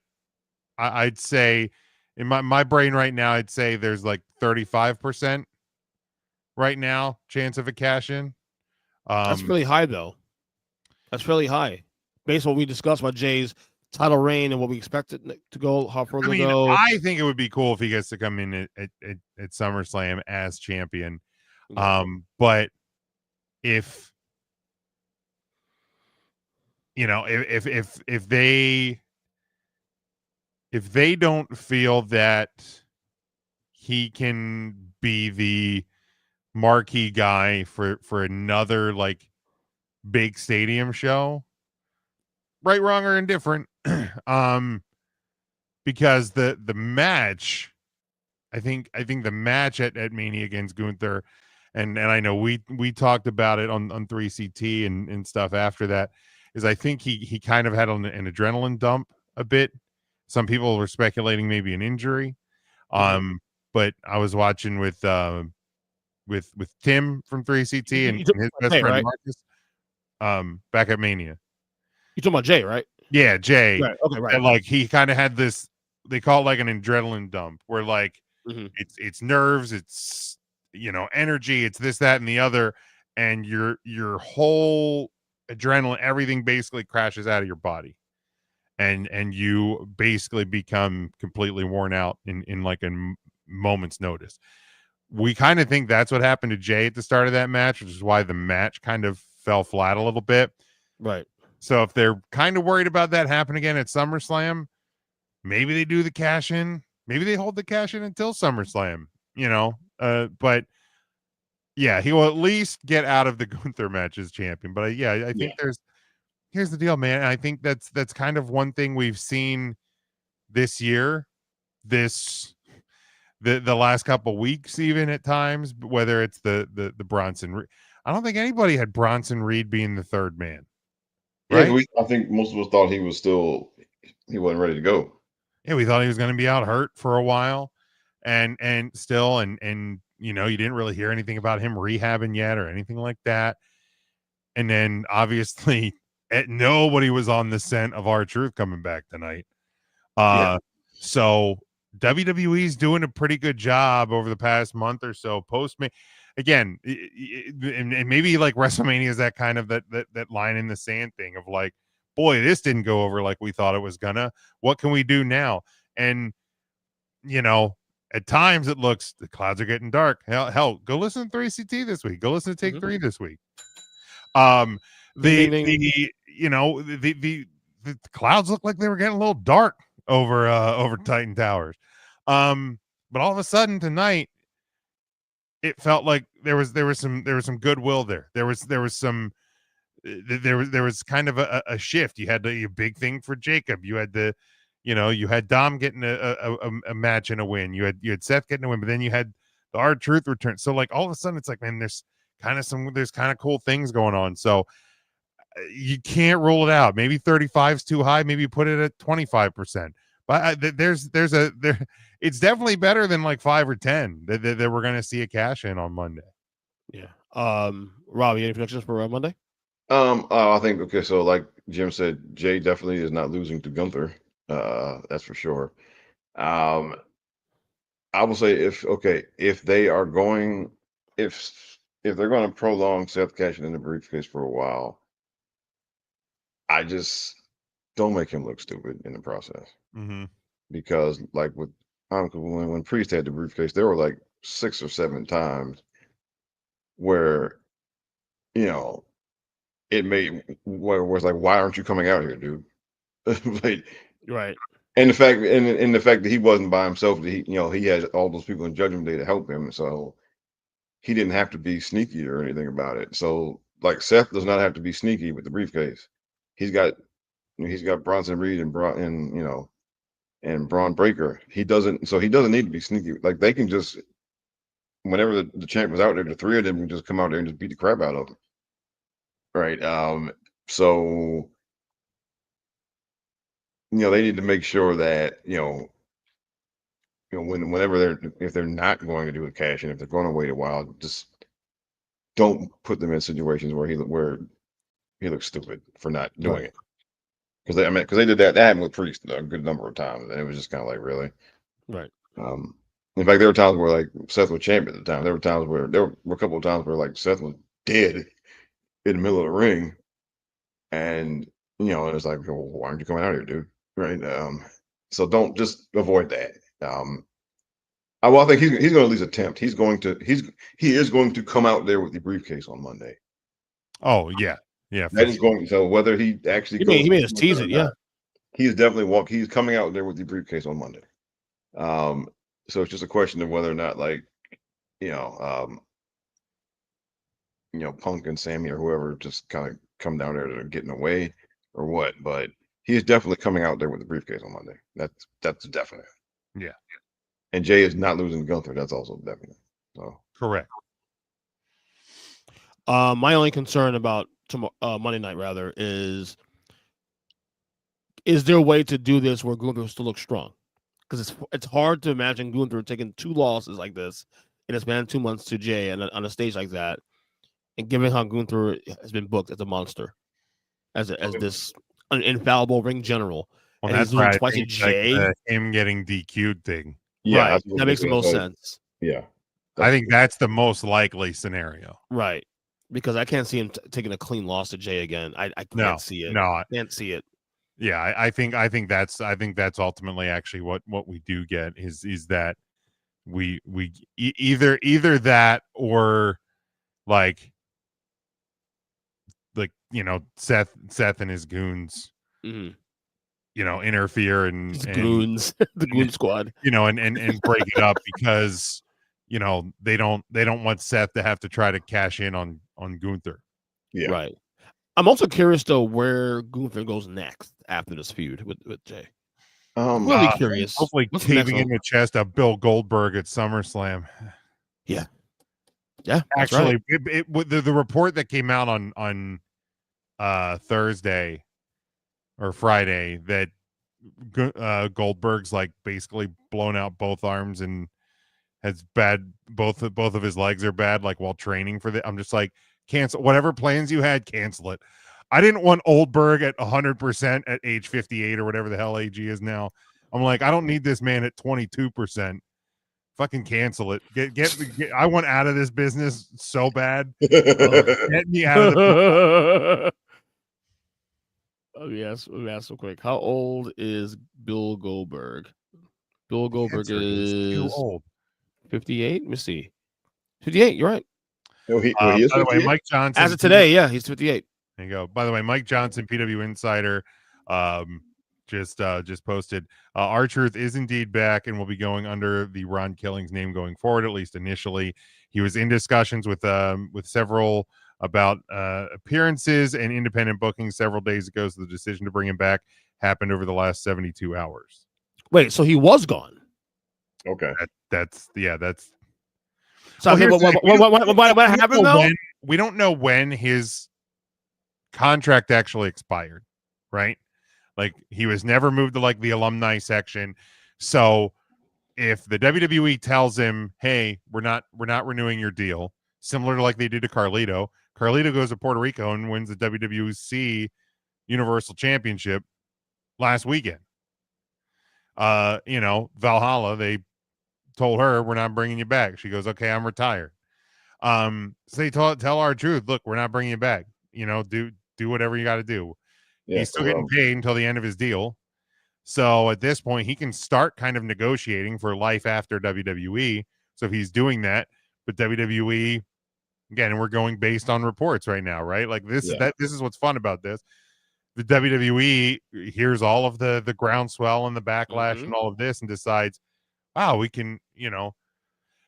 I'd say in my brain right now, I'd say there's like 35% right now chance of a cash in. That's really high, though. That's really high, based on what we discussed about Jay's title reign and what we expected to go, how far to go. I think it would be cool if he gets to come in at SummerSlam as champion. But if if they don't feel that he can be the marquee guy for another like big stadium show, right, wrong, or indifferent, because the match, I think the match at Mania against Gunther, and I know we talked about it on 3CT and stuff after that, is I think he kind of had an adrenaline dump a bit. Some people were speculating maybe an injury. But I was watching with Tim from 3CT and his best friend, right? Marcus, back at Mania. You talking about Jay, right? Yeah, Jay. Right. Okay, right. And like he kind of had this, they call it like an adrenaline dump, where like it's nerves, it's energy, it's this, that, and the other, and your whole adrenaline, everything basically crashes out of your body, and you basically become completely worn out in like a moment's notice. We kind of think that's what happened to Jay at the start of that match, which is why the match kind of fell flat a little bit. Right. So if they're kind of worried about that happening again at SummerSlam, maybe they do the cash in. Maybe they hold the cash in until SummerSlam, but yeah, he will at least get out of the Gunther match as champion. But I think here's the deal, man. I think that's kind of one thing we've seen this year, the last couple weeks, even at times, whether it's the Bronson. I don't think anybody had Bronson Reed being the third man. Right? Yeah, I think most of us thought he wasn't ready to go. Yeah, we thought he was going to be out hurt for a while, and you didn't really hear anything about him rehabbing yet or anything like that. And then obviously nobody was on the scent of R-Truth coming back tonight. So WWE's doing a pretty good job over the past month or so. Again, and maybe like WrestleMania is that kind of that line in the sand thing of like, boy, this didn't go over like we thought it was gonna. What can we do now? And at times it looks the clouds are getting dark. Hell, go listen to 3CT this week. Go listen to Take 3 this week. The clouds look like they were getting a little dark over Titan Towers. But all of a sudden tonight, it felt like there was some goodwill there. There was kind of a shift. You had a big thing for Jacob. You had you had Dom getting a match and a win. You had Seth getting a win, but then you had the R-Truth return. So like all of a sudden it's like, man, there's kind of cool things going on. So you can't rule it out. Maybe 35 is too high. Maybe you put it at 25%. But it's definitely better than like 5 or 10 that we're going to see a cash in on Monday. Yeah. Rob, you any predictions for Monday? I think okay. So like Jim said, Jay definitely is not losing to Gunther. That's for sure. Um, I will say if they are going if they're going to prolong Seth cashing in the briefcase for a while, I just don't make him look stupid in the process Mm-hmm. because like with when Priest had the briefcase, there were like 6 or 7 times where you know it made where it was like, why aren't you coming out here, dude? Like, Right. and the fact that he wasn't by himself, that he had all those people in Judgment Day to help him, so he didn't have to be sneaky or anything about it. So like Seth does not have to be sneaky with the briefcase. He's got he's got Bronson Reed and and Braun Breaker. He doesn't need to be sneaky. Like they can just whenever the champ was out there, the 3 of them can just come out there and just beat the crap out of him. Right. So they need to make sure that whenever if they're not going to do a cash in, if they're going to wait a while, just don't put them in situations where he looks stupid for not doing Right. it. Because they did that happened with Priest a good number of times, and it was just kind of like, really. Right. In fact, there were times where like Seth was champ at the time. There were a couple of times where like Seth was dead in the middle of the ring, and it's like, well, why aren't you coming out here, dude? Right. So don't just avoid that. I think he's going to at least attempt. He is going to come out there with the briefcase on Monday. Oh yeah, yeah. That is going. So whether he actually He made us tease it. Yeah. He is definitely He's coming out there with the briefcase on Monday. So it's just a question of whether or not, like, you know, Punk and Sammy or whoever just kind of come down there to get in the way or what. But he is definitely coming out there with the briefcase on Monday. That's definite. Yeah. And Jay is not losing to Gunther. That's also definite. So Correct. My only concern about Monday night rather is there a way to do this where Gunther still looks strong? Because it's hard to imagine Gunther taking 2 losses like this in a span of 2 months to Jay and on a stage like that, and given how Gunther has been booked as a monster, as this an infallible ring general, Well, and that's he's losing right. twice to Jay. Him getting DQ'd thing. yeah, Right, that makes the most sense. Yeah, I think that's the most likely scenario. Right, because I can't see him taking a clean loss to Jay again. I can't see it. No, can't see it. Yeah, I think that's ultimately actually what we do get is that we either that or like Seth and his goons interfere and goons the goon squad and break it up because they don't want Seth to have to try to cash in on Gunther. Yeah. Right. I'm also curious though where Gunther goes next after this feud with Jay. I'm really curious. Hopefully caving in the chest of Bill Goldberg at SummerSlam. Yeah. Actually, right. The report that came out on Thursday or Friday that Goldberg's like basically blown out both arms and has bad both of his legs are bad like while training for the. I'm just like, cancel whatever plans you had, cancel it. I didn't want Oldberg at 100% at age 58 or whatever the hell AG is now. I'm like, I don't need this man at 22%. Fucking cancel it. Get I want out of this business so bad. Get me out of the Oh yes, let me ask real quick. How old is Bill Goldberg? Bill Goldberg is too old. 58. Let me see. 58. You're right. No, he is. By the way, Mike Johnson. As of today, yeah, he's 58. There you go. By the way, Mike Johnson, PW Insider, just posted. R-Truth is indeed back and will be going under the Ron Killings name going forward, at least initially. He was in discussions with several about appearances and independent bookings several days ago. So the decision to bring him back happened over the last 72 hours. Wait, so he was gone. Okay. That's. So what happened though? We don't know when his contract actually expired, right? Like he was never moved to like the alumni section. So if the WWE tells him, "Hey, we're not renewing your deal," similar to like they did to Carlito. Carlito goes to Puerto Rico and wins the WWC Universal Championship last weekend. Valhalla, they told her, we're not bringing you back. She goes, okay, I'm retired. So they tell R-Truth, look, we're not bringing you back. Do whatever you got to do. Yeah, He's still getting paid until the end of his deal. So at this point, he can start kind of negotiating for life after WWE. So if he's doing that, but WWE, again, we're going based on reports right now, right? Like this is what's fun about this. The WWE hears all of the groundswell and the backlash and all of this and decides, wow, we can,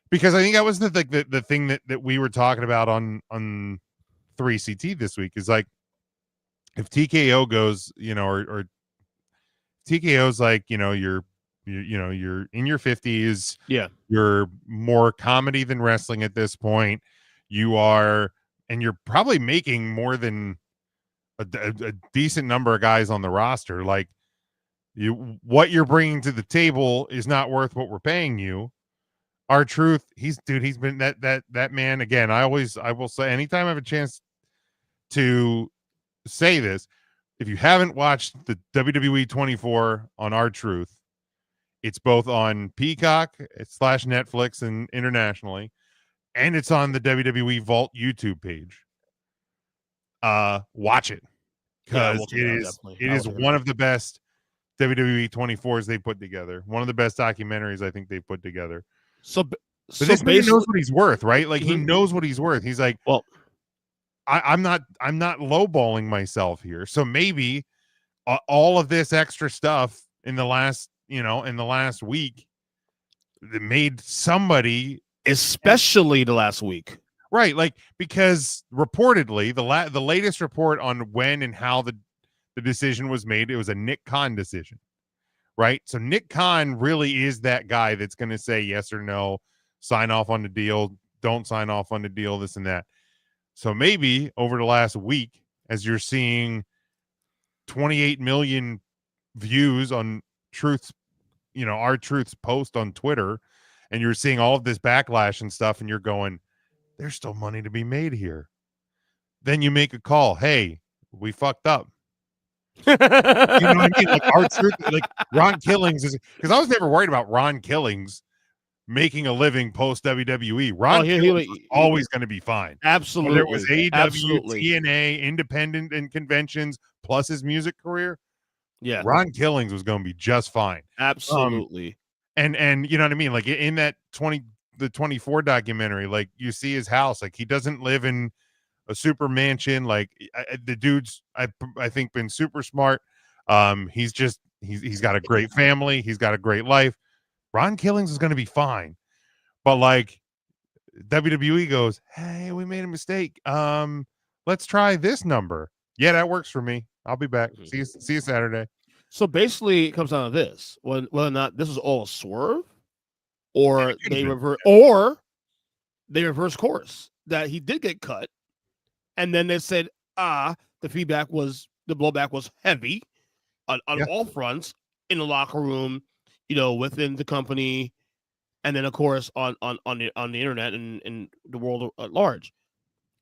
because I think that was the thing that we were talking about on 3CT this week is like, if TKO goes, or TKO's like, you're in your 50s. Yeah. You're more comedy than wrestling at this point. You're probably making more than a decent number of guys on the roster. Like what you're bringing to the table is not worth what we're paying you. R-Truth, he's been that man again. I will say, anytime I have a chance to say this, if you haven't watched the WWE 24 on R-Truth, it's both on Peacock / Netflix and internationally, and it's on the WWE Vault YouTube page. Watch it, because it is one of the best WWE 24s they put together. One of the best documentaries I think they put together. But this man knows what he's worth, right? Like he knows what he's worth. He's like, well, I'm not lowballing myself here. So maybe all of this extra stuff in the last week that made somebody, especially the last week, right? Like, because reportedly the latest report on when and how the decision was made, it was a Nick Khan decision, right? So Nick Khan really is that guy that's going to say yes or no, sign off on the deal, don't sign off on the deal, this and that. So maybe over the last week, as you're seeing 28 million views on Truth's, R-Truth's post on Twitter, and you're seeing all of this backlash and stuff, and you're going, there's still money to be made here. Then you make a call. Hey, we fucked up. You know what I mean? Like R-Truth, like Ron Killings is, because I was never worried about Ron Killings making a living post WWE. Ron Killings was always going to be fine. Absolutely. Whether it was AEW, TNA, independent and conventions, plus his music career. Yeah. Ron Killings was going to be just fine. Absolutely. And you know what I mean? Like in that 24 documentary, like you see his house, like he doesn't live in a super mansion. Like the dude's, I think, been super smart. He's got a great family. He's got a great life. Ron Killings is going to be fine. But like WWE goes, hey, we made a mistake. Let's try this number. Yeah, that works for me. I'll be back. See you Saturday. So basically it comes down to this. Whether or not this is all a swerve, or they reverse course, that he did get cut. And then they said, the blowback was heavy on all fronts, in the locker room, within the company, and then of course on the internet and the world at large.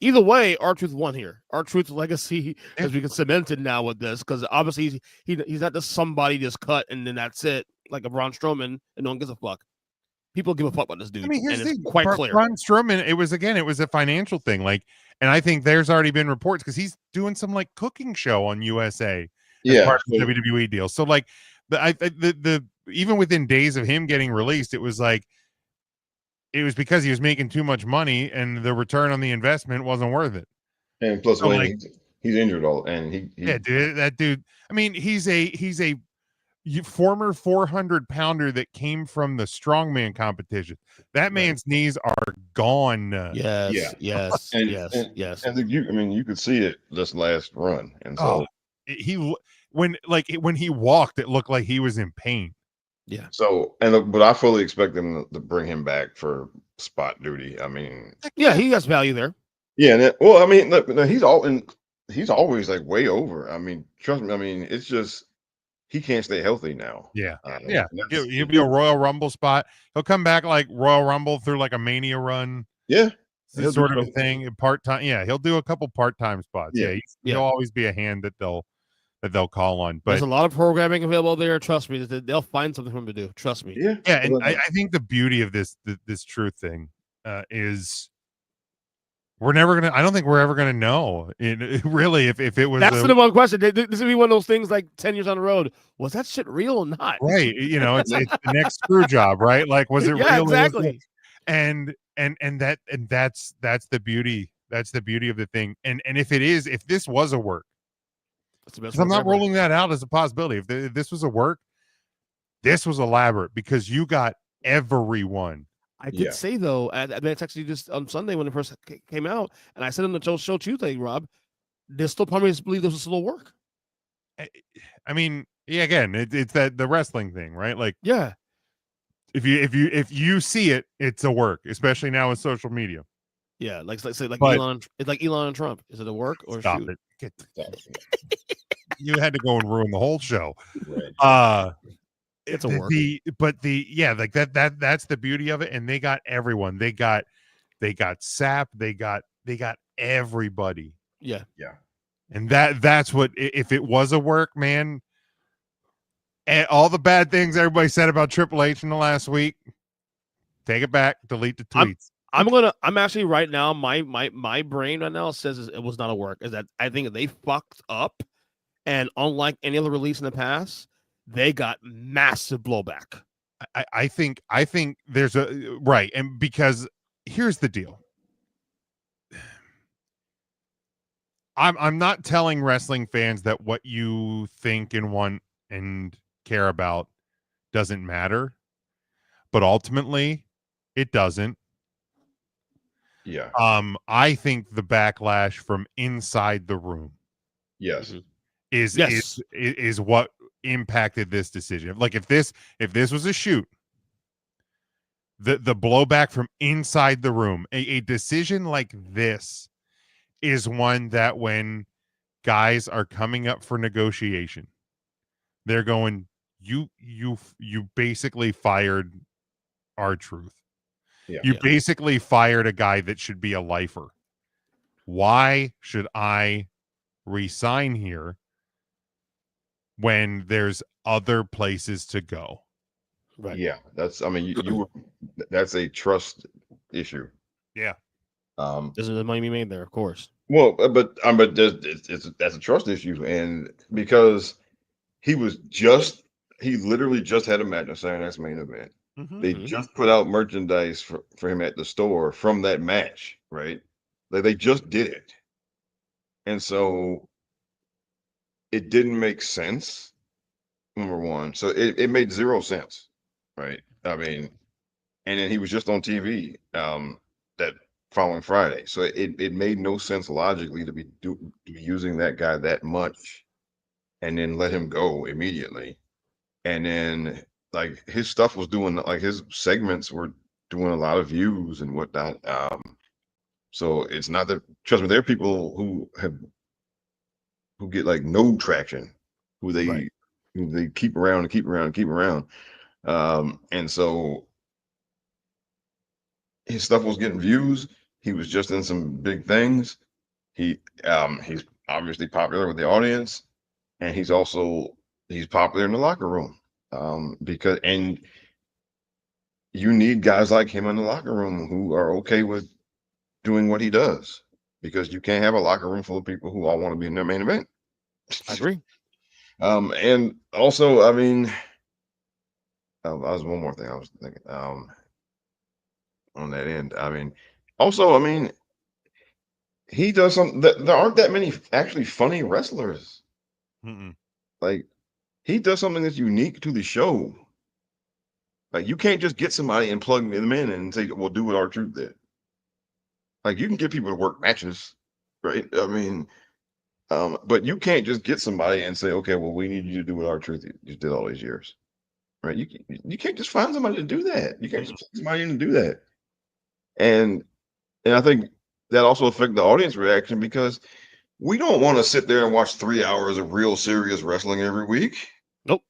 Either way, R-Truth won here. R-Truth's legacy has been cemented now with this, because obviously he's not just somebody just cut and then that's it, like a Braun Strowman, and no one gives a fuck. People give a fuck about this dude. I mean, and it's quite clear. Braun Strowman, it was a financial thing. Like, and I think there's already been reports, because he's doing some like cooking show on USA as part of the WWE deal. So like the even within days of him getting released, it was because he was making too much money and the return on the investment wasn't worth it. And plus, so he's injured that dude. I mean, he's a former 400-pounder that came from the strongman competition. That man's knees are gone. Yes. And you could see it this last run, and so when he walked, it looked like he was in pain. Yeah. So but I fully expect them to bring him back for spot duty. I mean, yeah, he has value there. Yeah. I mean, look, he's always like way over. I mean, trust me. I mean, it's just he can't stay healthy now. Yeah. He'll be a Royal Rumble spot. He'll come back like Royal Rumble through like a Mania run. Yeah. He'll sort do of a thing. Part-time, yeah, he'll do a couple part-time spots. Yeah. Yeah, Yeah. he'll always be a hand that they'll call on. But There's a lot of programming available there. Trust me, they'll find something for him to do. Trust me. Yeah. yeah, and I think the beauty of this truth thing is I don't think we're ever gonna know. Really, if it was That's the one question. This would be one of those things like 10 years on the road. Was that shit real or not? right, it's the next screw job, right? Like, was it Yeah, real? exactly. And that's the beauty. That's the beauty of the thing. And if this was a work, That's the best because I'm work not ever. ruling that out as a possibility. If this was a work, this was elaborate because you got everyone. I did say though, I texted you just on Sunday when it first came out, and I said on the show Tuesday, Rob, there's still part of me believe this was still work. I mean, yeah, again, it's that the wrestling thing, right? Like, Yeah, if you see it, it's a work, especially now with social media. yeah, like But- Elon. It's like Elon and Trump. Is it a work or a Stop shoot? it. You had to go and ruin the whole show. Right. It's a work. That's the beauty of it. And they got everyone. They got Sap. They got everybody. Yeah. And that's what, if it was a work, man, and all the bad things everybody said about Triple H in the last week, take it back, delete the tweets. I'm actually right now, my brain right now says it was not a work. Is that I think they fucked up, and unlike any other release in the past, they got massive blowback. I think there's a right, and because here's the deal. I'm not telling wrestling fans that what you think and want and care about doesn't matter, but ultimately it doesn't. Yeah. I think the backlash from inside the room Yes. is what impacted this decision. Like, if this was a shoot, the blowback from inside the room, a decision like this is one that when guys are coming up for negotiation, they're going, you basically fired R-Truth. Yeah. You basically fired a guy that should be a lifer. Why should I resign here when there's other places to go? Right. Yeah. That's, I mean, that's a trust issue. Yeah. There's the money to be made there, of course. Well, but that's a trust issue, and because he literally just had a match on Saturday Night's Main Event. Mm-hmm. They just put out merchandise for him at the store from that match, right? Like, they just did it, and so it didn't make sense. Number one, so it made zero sense, right? I mean, and then he was just on TV that following Friday, so it made no sense logically to be using that guy that much, and then let him go immediately, and then like his stuff was doing, like his segments were doing a lot of views and whatnot. So it's not that, trust me, there are people who get like no traction, who they keep around and keep around and keep around. And so his stuff was getting views. He was just in some big things. He's obviously popular with the audience, and he's popular in the locker room. Because you need guys like him in the locker room who are okay with doing what he does, because you can't have a locker room full of people who all want to be in their main event. I agree. And also, I mean, that was one more thing I was thinking on that end. I mean, also, I mean, he does something that there aren't that many actually funny wrestlers. Mm-mm. Like, he does something that's unique to the show. Like, you can't just get somebody and plug them in and say, well, do what R-Truth did. Like, you can get people to work matches, right? I mean, but you can't just get somebody and say, okay, well, we need you to do what R-Truth you did all these years, right? You can't just find somebody to do that. You can't just find somebody in to do that. And I think that also affected the audience reaction, because we don't want to sit there and watch 3 hours of real serious wrestling every week. Nope.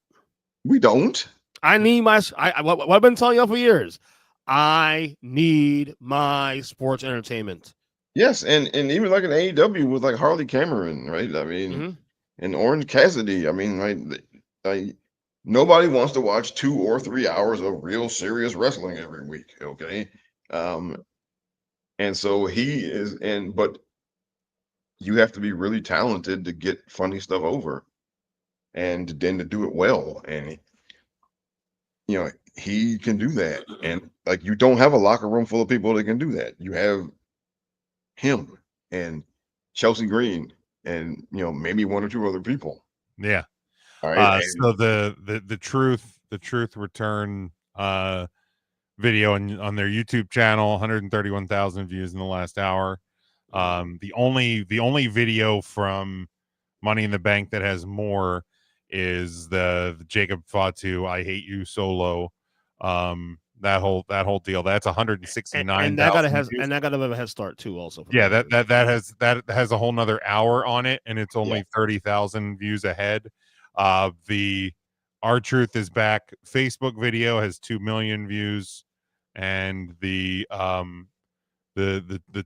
We don't. I need what I've been telling y'all for years. I need my sports entertainment. Yes, and even like an AEW with like Harley Cameron, right? I mean, Mm-hmm. and Orange Cassidy. I mean, right? Like nobody wants to watch 2 or 3 hours of real serious wrestling every week. Okay, um, and so he is, but you have to be really talented to get funny stuff over, and then to do it well, and he can do that, and like you don't have a locker room full of people that can do that. You have him and Chelsea Green and maybe one or two other people. Yeah. All right. So the truth return video on their YouTube channel, 131,000 views in the last hour. The only video from Money in the Bank that has more is the Jacob Fatu "I Hate You" solo. That whole deal. That's And 169,000 that got views. a head start too. Also, for Yeah, that that has a whole nother hour on it, and it's only 30,000 views ahead. The Our Truth is Back Facebook video has 2 million views, and the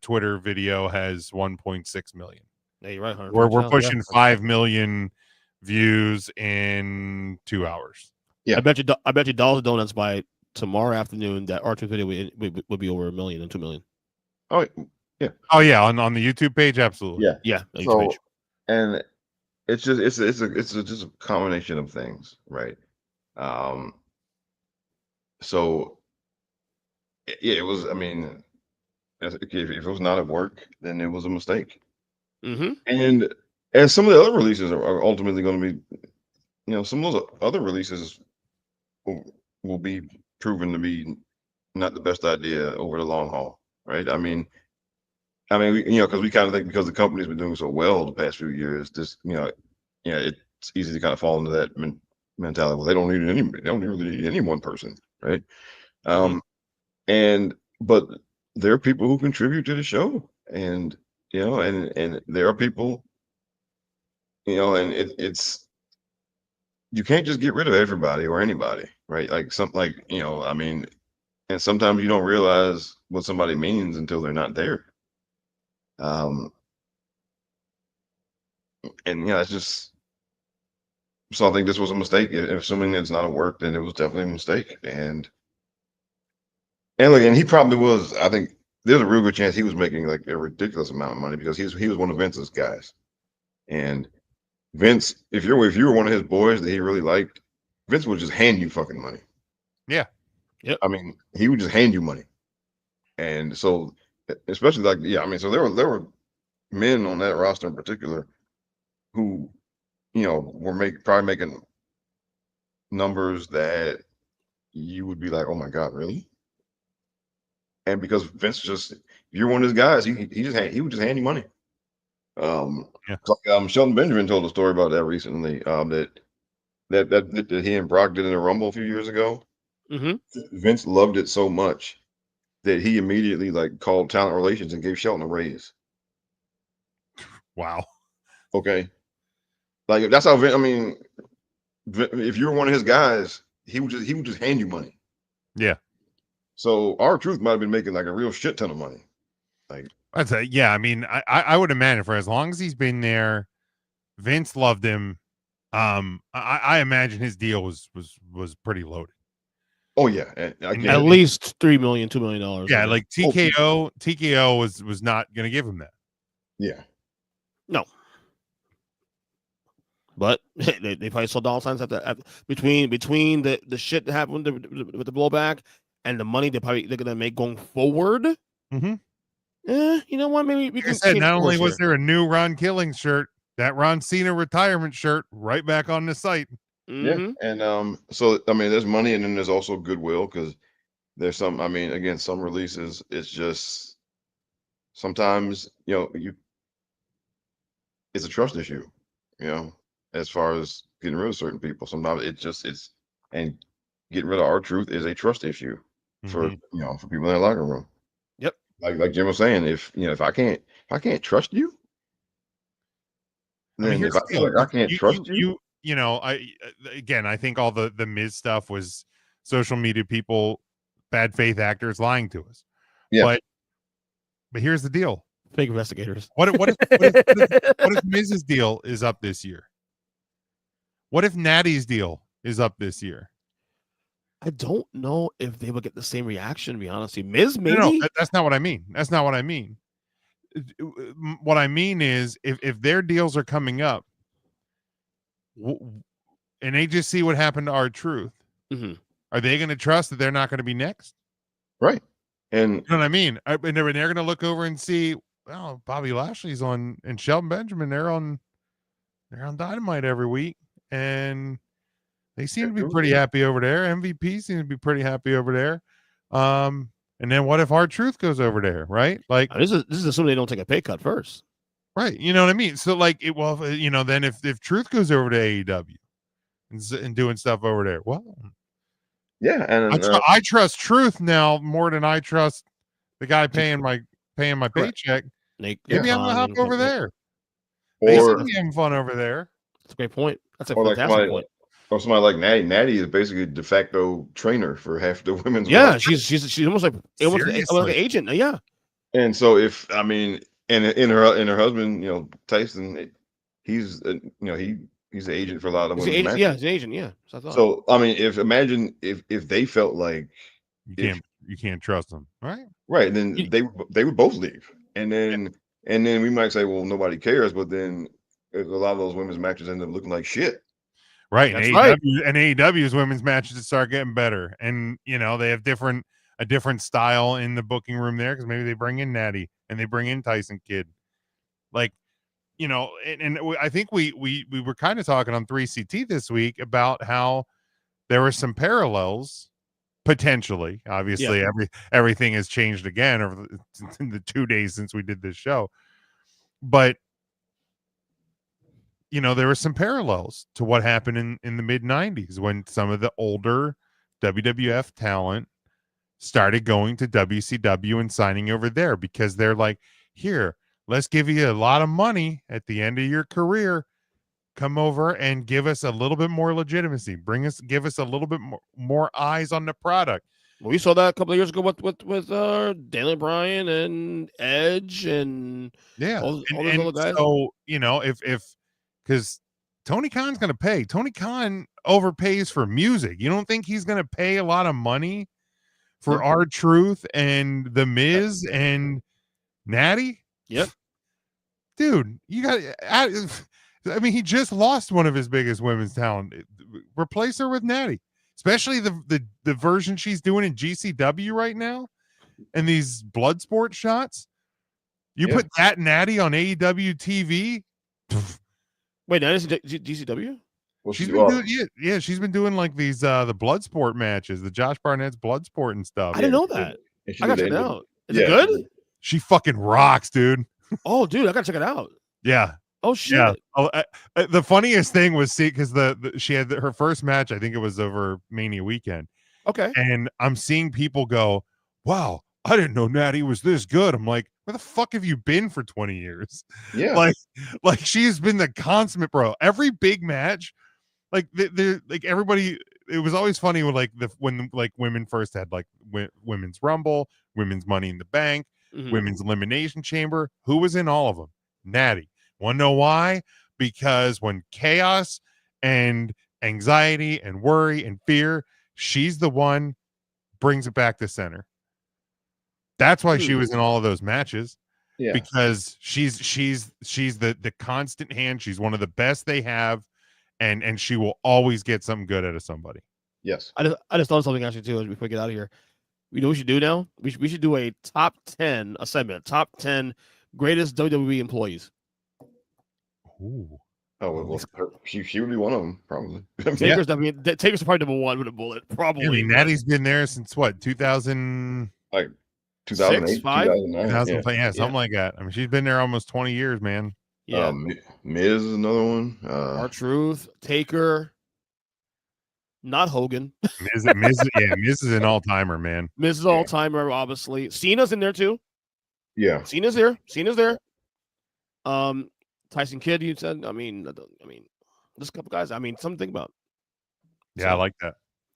Twitter video has 1.6 million. Yeah, you're right. We're pushing 5 million views in 2 hours. Yeah. I bet you Dolls and Donuts by tomorrow afternoon that Archer video would be over 1 million and 2 million. Oh yeah. Oh yeah, on the YouTube page, absolutely. Yeah. Yeah. So, and it's just just a combination of things, right? So yeah, it was. I mean, if it was not at work, then it was a mistake. Mm-hmm. And some of the other releases are ultimately going to be, some of those other releases will be proven to be not the best idea over the long haul, right? I mean, because we kind of think because the company's been doing so well the past few years, it's easy to kind of fall into that mentality. Well, they don't really need any one person, right? But there are people who contribute to the show, and and there are people, and it's you can't just get rid of everybody or anybody, right? I mean, and sometimes you don't realize what somebody means until they're not there. And it's just so I think this was a mistake. Assuming it's not a work, then it was definitely a mistake. And look, and he probably was. I think there's a real good chance he was making like a ridiculous amount of money because he was one of Vince's guys. And Vince, if you were one of his boys that he really liked, Vince would just hand you fucking money. Yeah. Yep. I mean, he would just hand you money. And so, especially so there were men on that roster in particular who, were probably making numbers that you would be like, oh my God, really? And because Vince if you're one of his guys, he would just hand you money. Shelton Benjamin told a story about that recently. That he and Brock did in a Rumble a few years ago. Mm-hmm. Vince loved it so much that he immediately called talent relations and gave Shelton a raise. Wow. Okay. That's how Vince. I mean, if you're one of his guys, he would just hand you money. Yeah. So our Truth might have been making like a real shit ton of money. I mean, I would imagine for as long as he's been there, Vince loved him. I imagine his deal was pretty loaded. Oh yeah, at least $3 million, $2 million. Yeah, like TKO was not going to give him that. Yeah. No. But they probably saw dollar signs after between the shit that happened with the blowback and the money they're gonna make going forward. Mm-hmm. You know what? Maybe we can. Said, not only was there a new Ron Killing shirt, that Ron Cena retirement shirt right back on the site. Mm-hmm. Yeah, and so I mean, there's money, and then there's also goodwill because there's some. I mean, again, some releases, it's just sometimes it's a trust issue, as far as getting rid of certain people. Sometimes and getting rid of our Truth is a trust issue for for people in the locker room. Yep. Like Jim was saying, if I can't trust you, then if I feel like I can't trust you. I think all the Miz stuff was social media people bad faith actors lying to us. Yeah. But here's the deal. Fake investigators. What if Miz's deal is up this year? What if Natty's deal is up this year? I don't know if they will get the same reaction, to be honest with you. Miz, maybe? No, that's not what I mean. That's not what I mean. What I mean is if their deals are coming up and they just see what happened to R-Truth, are they going to trust that they're not going to be next? Right. And you know what I mean? And they're going to look over and see, well, Bobby Lashley's on, and Shelton Benjamin, they're on Dynamite every week, and they seem to be pretty happy over there. MVP seems to be pretty happy over there. And then what if R-Truth goes over there, right? Like this is assuming they don't take a pay cut first, right? You know what I mean? So like, then if Truth goes over to AEW and doing stuff over there, well, yeah, and I trust Truth now more than I trust the guy paying my paycheck. Maybe I'm gonna hop over there. They seem to be having fun over there. That's a great point. That's a fantastic point. Or somebody like Natty. Natty is basically a de facto trainer for half the women's. Yeah, she's almost like an agent. Yeah. And so if and her husband, Tyson, he's he's an agent for a lot of women. Yeah, he's an agent. Yeah. So I mean, imagine if they felt like you can't trust them, right? Right. Then they would both leave, and then we might say, well, nobody cares, but then a lot of those women's matches end up looking like shit. Right. And AEW's women's matches start getting better. And, they have a different style in the booking room there because maybe they bring in Natty and they bring in Tyson Kidd. Like, and I think we were kind of talking on 3CT this week about how there were some parallels potentially. Obviously, everything has changed again over the 2 days since we did this show. But there were some parallels to what happened in the mid 90s when some of the older WWF talent started going to WCW and signing over there because they're like, here, let's give you a lot of money at the end of your career. Come over and give us a little bit more legitimacy. Give us a little bit more eyes on the product. Well, we saw that a couple of years ago with Daniel Bryan and Edge and all those other guys. So, because Tony Khan's going to pay. Tony Khan overpays for music. You don't think he's going to pay a lot of money for R-Truth and The Miz and Natty? Yep. Dude, you got... I mean, he just lost one of his biggest women's talent. Replace her with Natty. Especially the version she's doing in GCW right now and these blood sport shots. You put that Natty on AEW TV... Wait, now is GCW? Well, she's been doing like these the blood sport matches, the Josh Barnett's blood sport and stuff. I didn't know that. I gotta check it out. Is it good? She fucking rocks, dude. Oh, dude, I gotta check it out. Yeah. Oh shit. Yeah. The funniest thing was because she had her first match. I think it was over Mania weekend. Okay. And I'm seeing people go, "Wow, I didn't know Natty was this good." I'm like, where the fuck have you been for 20 years? Yeah. Like she's been the consummate bro. Every big match, like everybody, it was always funny when women first had like women's Rumble, women's Money in the Bank, women's Elimination Chamber. Who was in all of them? Natty. Want to know why? Because when chaos and anxiety and worry and fear, she's the one brings it back to center. That's why she was in all of those matches. Yeah. Because she's the constant hand. She's one of the best they have, and she will always get something good out of somebody. Yes. I just thought of something actually too before we get out of here. You know what we should do now? We should do a top 10 top 10 greatest WWE employees. Ooh. Oh well, she would be one of them probably. Taker's probably number one with a bullet. Probably. I mean, Natty's been there since what 2000. Like 2008, 2009, something like that. I mean, she's been there almost 20 years, man. Yeah. Miz is another one. R-Truth, Taker, not Hogan. Miz is an all-timer, man. Miz is an all-timer, obviously. Cena's in there too. Yeah. Cena's there. Tyson Kidd, you said. I mean, just a couple guys. I mean, something to think about. Yeah, I like that.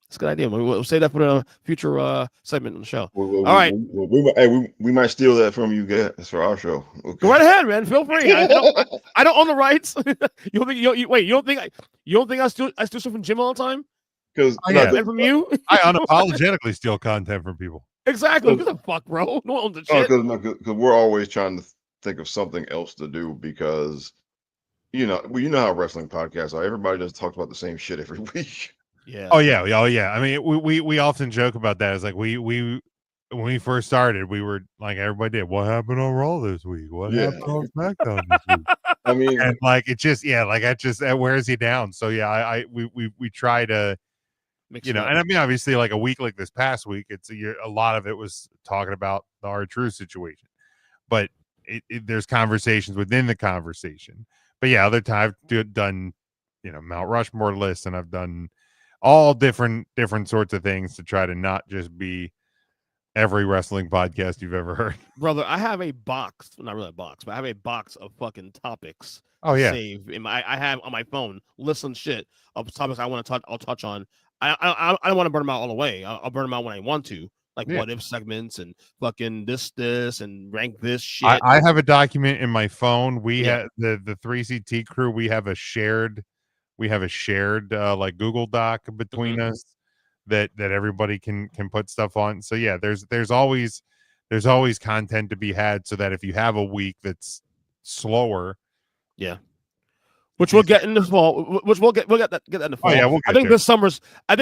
That's a good idea. We'll say that for a future segment on the show. All right. We might steal that from you guys for our show. Okay. Go right ahead, man. Feel free. I don't own the rights. You don't think you don't think I steal stuff from Jim all the time? Because and from you, I unapologetically steal content from people. Exactly. What the fuck, bro? No one owns the shit. Because we're always trying to think of something else to do because you know how wrestling podcasts are. Everybody just talks about the same shit every week. Yeah. Oh yeah. I mean, we often joke about that. It's like we when we first started, we were like everybody did. What happened on Raw this week? What happened on SmackDown this week? I mean, and like it just that wears you down. So yeah, we try to and I mean obviously like a week like this past week, it's a lot of it was talking about the R-Truth situation, but there's conversations within the conversation. But yeah, other times I've done Mount Rushmore lists, and I've done all different sorts of things to try to not just be every wrestling podcast you've ever heard. Brother, I have a box, not really a box, but I have a box of fucking topics. Oh yeah, saved in I have on my phone. Listen, shit of topics I want to touch. I'll touch on. I don't want to burn them out all the way. I'll burn them out when I want to, like what if segments and fucking this and rank this shit. I have a document in my phone. We have the 3CT crew. We have a shared like Google Doc between us that everybody can put stuff on. So yeah, there's always content to be had, so that if you have a week that's slower, which we'll get in the fall, which we'll get that in the fall. Oh yeah, I think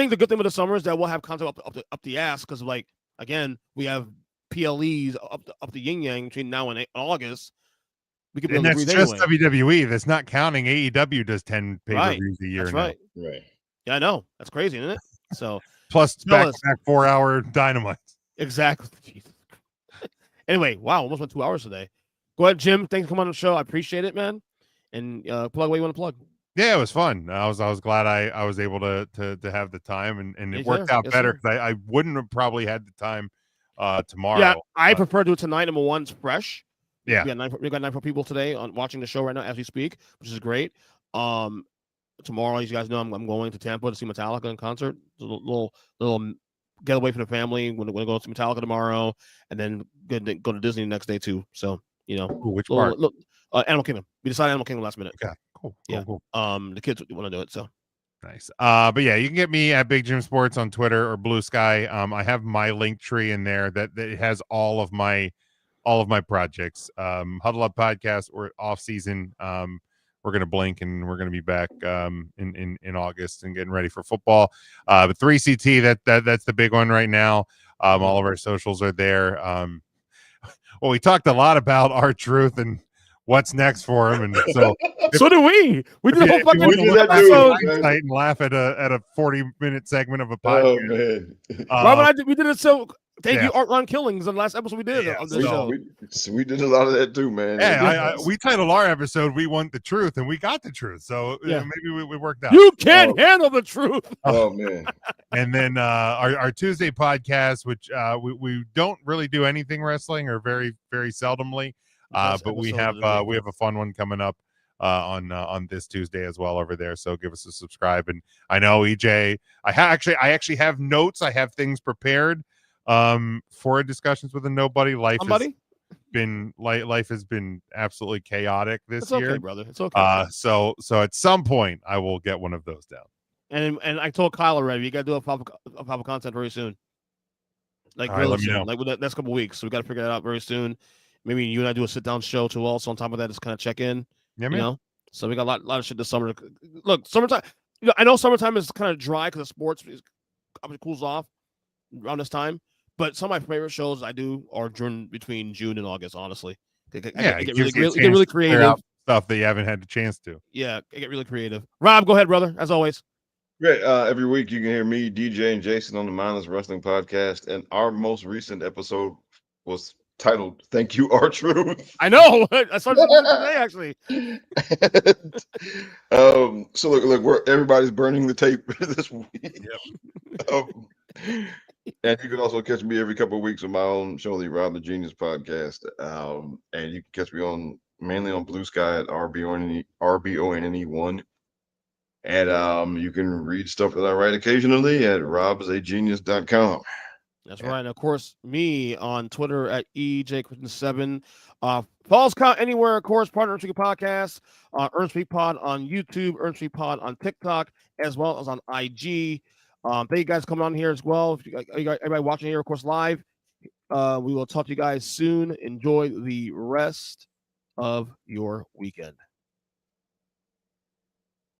the good thing with the summer is that we'll have content up the ass, because like again, we have PLEs up the yin yang between now and August. We could be and able that's to just anyway. WWE. That's not counting AEW does 10 pay-per-views a year. That's now. right. Yeah, I know. That's crazy, isn't it? So plus back-to-back 4-hour dynamite. Exactly. Jesus. Anyway, wow, almost went 2 hours today. Go ahead, Jim. Thanks for coming on the show. I appreciate it, man. And plug what you want to plug. Yeah, it was fun. I was glad I was able to have the time, and it worked out better because I wouldn't have probably had the time tomorrow. Yeah, I prefer to do it tonight. Number one, it's fresh. Yeah, we got 9 people today on watching the show right now as we speak, which is great. Tomorrow, as you guys know, I'm going to Tampa to see Metallica in concert. It's a little getaway from the family. We're going to go to Metallica tomorrow, and then go to Disney the next day too. So which part? Animal Kingdom. We decided Animal Kingdom last minute. Okay, cool. The kids want to do it, so nice. But yeah, you can get me at Big Jim Sports on Twitter or Blue Sky. I have my link tree in there that it has all of my projects. Huddle Up Podcast or off season. We're gonna blink and we're gonna be back in August and getting ready for football. But 3CT that's the big one right now. All of our socials are there. Well, we talked a lot about R-Truth and what's next for him, and so do we. We did a whole fucking episode and laugh at a 40-minute segment of a podcast. Oh man, Rob and we did it. So thank you, Art Ron Killings, on the last episode we did on this show. We did a lot of that too, man. Yeah, we titled our episode "We Want the Truth," and we got the truth. So maybe we worked out. You can't handle the truth. Oh man. And then our Tuesday podcast, which we don't really do anything wrestling, or very very seldomly. But we have a fun one coming up on this Tuesday as well over there. So give us a subscribe. And I know EJ, I actually have notes. I have things prepared for discussions with a nobody. Life has been absolutely chaotic this year. Okay, brother. It's okay. So at some point I will get one of those down. And I told Kyle already, you got to do a proper content very soon. Like really soon, like within the next couple of weeks. So we got to figure that out very soon. Maybe you and I do a sit down show too. Also on top of that, just kind of check in. Yeah, man. You know, so we got a lot of shit this summer. Look, summertime. I know summertime is kind of dry because the sports cools off around this time. But some of my favorite shows I do are between June and August. Honestly, I get really creative. Stuff that you haven't had the chance to. Yeah, I get really creative. Rob, go ahead, brother. As always. Great. Every week you can hear me, DJ, and Jason on the Mindless Wrestling Podcast, and our most recent episode was titled "Thank You, R-Truth." I know. I started today actually. So look, everybody's burning the tape this week. Yep. And you can also catch me every couple of weeks on my own show, the Rob the Genius Podcast. And you can catch me mainly on Blue Sky at RBONNE1. And you can read stuff that I write occasionally at robsagenius.com. That's right. And of course, me on Twitter at EJ Christian7. Falls Count anywhere, of course, Partner Earnestly Podcast, Earnestly Pod on YouTube, Earnestly Pod on TikTok, as well as on IG. Thank you guys for coming on here as well. If you guys, everybody watching here, of course, live. We will talk to you guys soon. Enjoy the rest of your weekend.